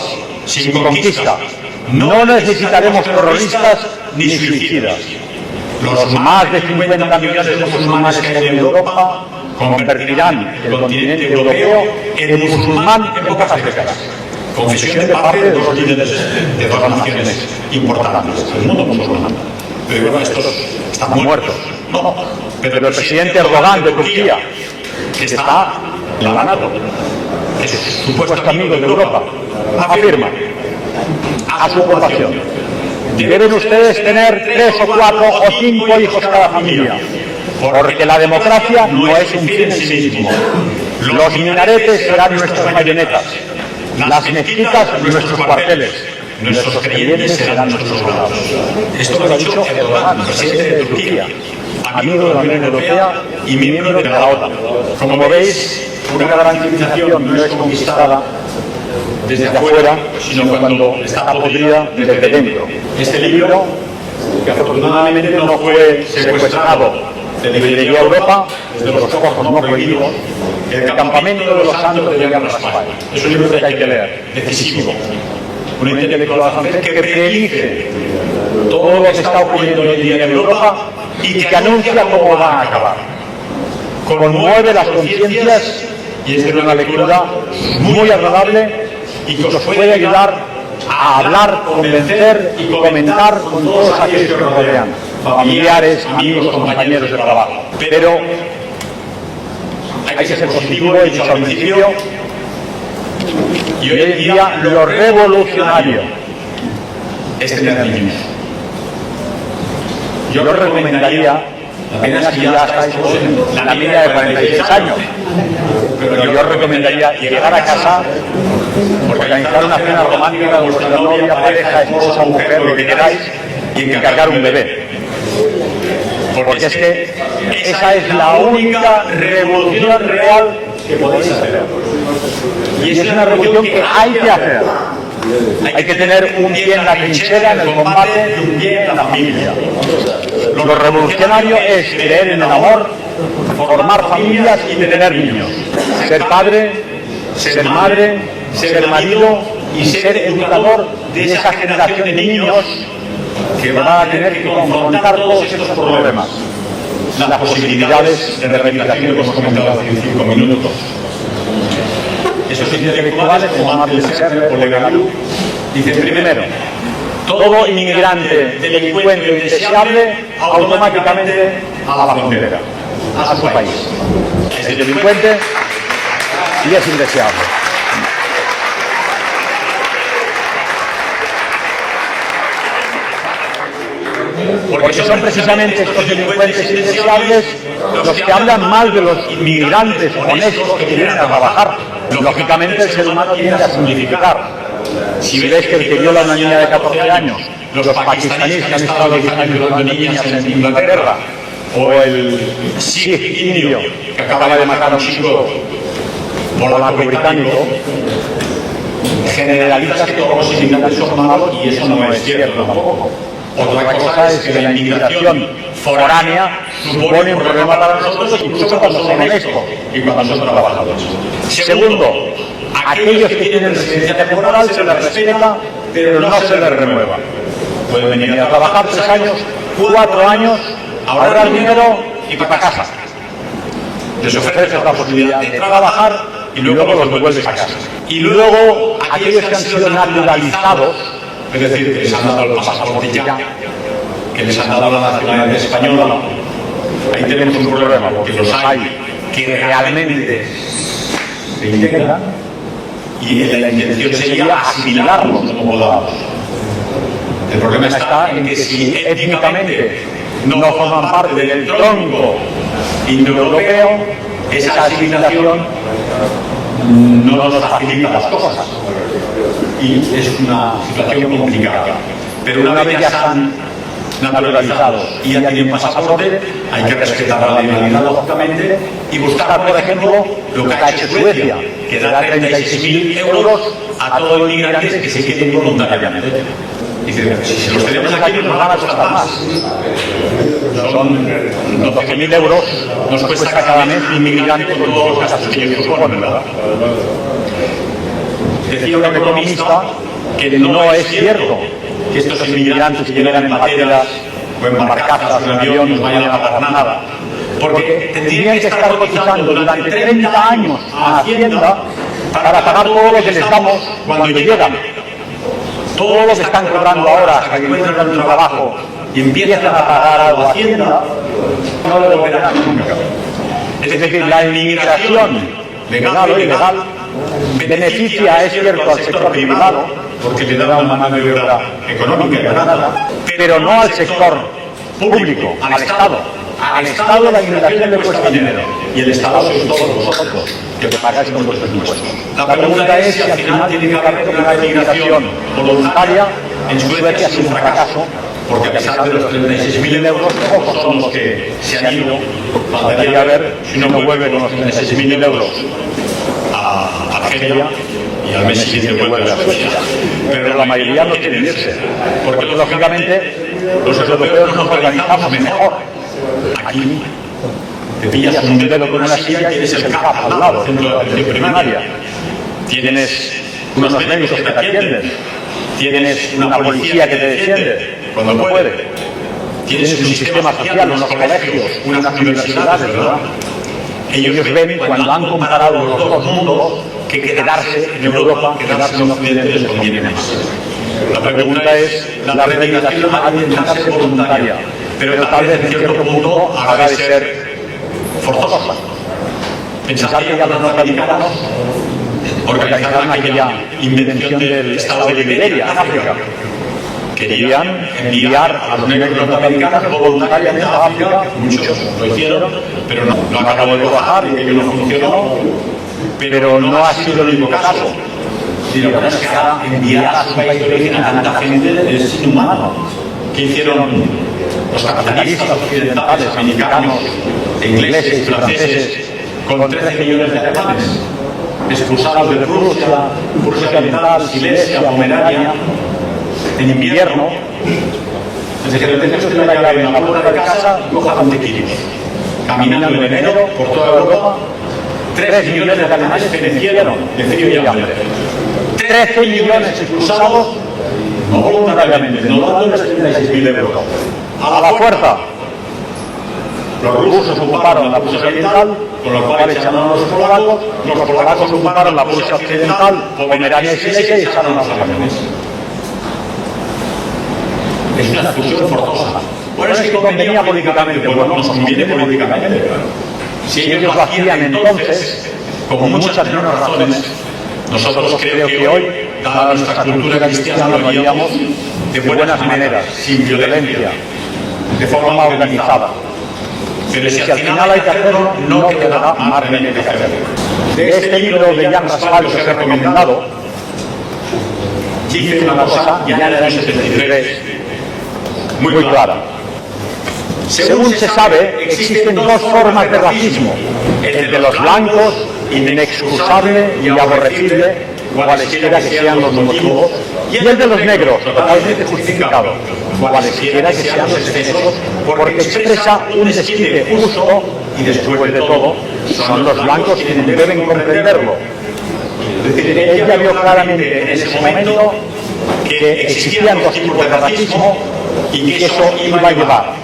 sin conquista. No necesitaremos terroristas ni suicidas. Los más de 50 millones de musulmanes que hay en Europa convertirán el continente europeo en musulmán en pocas décadas. Confesión de parte de dos líderes de dos naciones importantes del mundo musulmán. Pero estos están muertos. No, pero el presidente Erdogan de Turquía, que está en la NATO, que es supuesto amigo de Europa, afirma a su población: deben ustedes tener 3 o 4 o 5 hijos cada familia, porque la democracia no es un fin en sí mismo. Los minaretes serán nuestras marionetas, las mezquitas nuestros cuarteles, nuestros creyentes serán nuestros soldados. Esto lo ha dicho Erdogan, presidente de Turquía, amigo de la Unión Europea y miembro de la OTAN. Como veis, una gran civilización no es conquistada desde afuera, sino cuando está podrida desde dentro. Este libro, que afortunadamente no fue secuestrado de librería Europa, desde los ojos no prohibidos, El campamento de los santos de Jean Raspail. Es un libro que hay que leer, decisivo. Un intelectual francés que predice todo lo que está ocurriendo hoy en día en Europa y que anuncia cómo va a acabar. Conmueve las conciencias y es una lectura muy agradable y que os puede ayudar a hablar, convencer y comentar con todos aquellos que nos rodean, familiares, amigos, compañeros de trabajo. Pero hay que ser positivo, he dicho al principio, y hoy en día lo revolucionario es tener niños. Yo os recomendaría, apenas que ya estáis en la media de 46 años, pero yo os recomendaría llegar a casa, organizar una cena romántica con vuestra novia, pareja, esposa, mujer, lo que queráis, y encargar un bebé. Porque es que esa es la única revolución real que podéis hacer. Y es una revolución que hay que hacer. Hay que tener un pie en la trinchera, en el combate, y un pie en la familia. Lo revolucionario es creer en el amor, formar familias y tener niños. Ser padre, ser madre, ser marido y ser educador de esa generación de niños que van a tener que confrontar todos estos problemas. Las posibilidades de rehabilitación que hemos comentado hace 5 minutos. Esos intelectuales como Martin Serre o Legalú Dice, primero, todo inmigrante delincuente o indeseable automáticamente a la frontera, a su país. Es delincuente y es indeseable. Porque son precisamente estos delincuentes indeseables los que hablan mal de los inmigrantes honestos que vienen a trabajar. Lógicamente el ser humano tiende a simplificar. Si ves que el que viola a una niña de 14 años, los pakistaníes que han estado 10 años violando niñas en Inglaterra, o el Sikh indio que acaba de matar a un chico polaco-británico, generalizas que todos los inmigrantes son malos y eso no es cierto tampoco. Otra cosa es que la inmigración foránea supone un problema para nosotros, incluso cuando son honestos y cuando son trabajadores. Segundo, aquellos que tienen residencia temporal se les respeta, pero no se les renueva. Pueden venir a trabajar 3 años, 4 años, ahorrar dinero y para casa. Les ofreces la posibilidad de trabajar y luego los devuelves a casa. Y luego aquellos que han sido naturalizados, es decir, que les han dado el pasaporte ya, que les han dado la nacionalidad española, ahí tenemos un problema, porque los hay que realmente se integran y la intención sería asimilarlos como dados. El problema está en que si étnicamente no forman parte del tronco indoeuropeo, esa asimilación no nos facilita las cosas. Y es una situación complicada. Pero una vez ya están naturalizados y ya tienen pasaporte, hay que respetar la legalidad, lógicamente, y buscar, por ejemplo, lo que ha hecho Suecia, que da 36.000 euros a todo inmigrante que se quede voluntariamente. Dice, si los tenemos aquí nos van a costar más. Son 12.000 euros, nos cuesta cada mes un inmigrante con todos los gastos que ellos suponen, ¿verdad? Decía un economista que no es cierto que estos inmigrantes que llegan en pateras o en barcazas o en avión nos vayan a pagar nada. Porque tendrían que estar cotizando durante 30 años a Hacienda para pagar todo lo que les damos cuando llegan. Todo lo que están cobrando ahora hasta que encuentran un trabajo y empiezan a pagar algo a Hacienda, no lo devolverán nunca. Es decir, la inmigración, legal o ilegal, beneficia, es cierto, al sector privado, porque le da una mano de obra económica y barata, pero no al sector público, al Estado. Al Estado la inmigración le cuesta dinero y el Estado sois todos vosotros que pagáis con vuestros impuestos. La pregunta es si al final tiene que haber una inmigración voluntaria. En Suecia ha sido un fracaso, porque a pesar de los 36.000 euros, pocos son los que se han ido. Faltaría ver si no vuelve con los 36.000 euros a Argelia y al mes siguiente vuelve a Suecia. Pero la mayoría no quieren irse, porque lógicamente los europeos nos organizamos mejor. Aquí te pillas un dedo con una silla y tienes el CAP al lado, el centro de atención primaria. Tienes unos médicos que te atienden. Tienes una policía que te defiende cuando puede. Tienes un sistema social, unos colegios, unas universidades, ¿verdad? Ellos ven, cuando han comparado los dos mundos, que quedarse en Europa, quedarse en Occidente les conviene más. La pregunta es, la reintegración ha de intentar ser voluntaria, pero tal vez en cierto punto habrá de ser forzosa. Pensad que ya los norteamericanos organizaron aquella invención del estado de Liberia, en África. Querían enviar a los negros norteamericanos voluntariamente a África, muchos lo hicieron, pero no acabó de bajar y aquello no funcionó, pero no ha sido el único caso. Y lo que es que ahora enviar a su país de origen a tanta gente es inhumano. ¿Qué hicieron los capitalistas occidentales, americanos, ingleses y franceses con 13 millones de alemanes? Expulsados de Rusia, Rusia Oriental, Silesia, Pomerania, en invierno. Desde que tenemos que la llave en la puerta de casa y coja mantequillos. Caminando en enero por toda Europa, 3 millones de alemanes perecieron de frío y hambre. 13 millones expulsados, no voluntariamente, no dándoles 36.000 euros. A la fuerza. Los rusos ocuparon la Prusia Oriental, con lo cual echaron a los polacos ocuparon la Prusia Occidental, Pomerania y Silesia y echaron a los alemanes. Es una expulsión forzosa. Bueno, es que convenía políticamente. Bueno, nos conviene políticamente, claro. Si ellos lo hacían entonces, con muchas menos razones, nosotros creo que hoy, dada nuestra cultura cristiana, lo haríamos de buenas maneras, sin violencia, de forma organizada. Pero si al final hay que hacerlo, no quedará más remedio que hacerlo. De este libro de Jan Raspail que os he recomendado, dice una cosa, ya en el año 73, muy clara. Según se sabe, existen dos formas de racismo: el de los blancos, inexcusable y aborrecible, cualesquiera que sean los motivos, y el de los negros, totalmente justificado, cualesquiera que sean los excesos, porque expresa un desquite justo y, después de todo, son los blancos quienes deben comprenderlo. Es decir, ella vio claramente en ese momento que existían dos tipos de racismo y que eso iba a llevar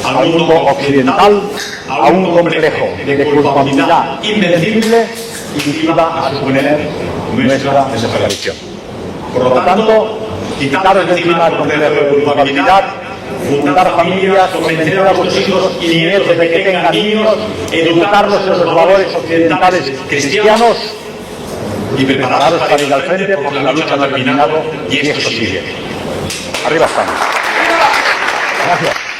al mundo occidental a un complejo de culpabilidad invencible y que iba a suponer nuestra desaparición. Por lo tanto, quitaros de encima el complejo de culpabilidad, fundar familias, convencer a vuestros hijos y nietos de que tengan niños, educarlos en los valores occidentales cristianos y prepararos para ir al frente porque la lucha no ha terminado y esto sigue. Arriba estamos. Gracias.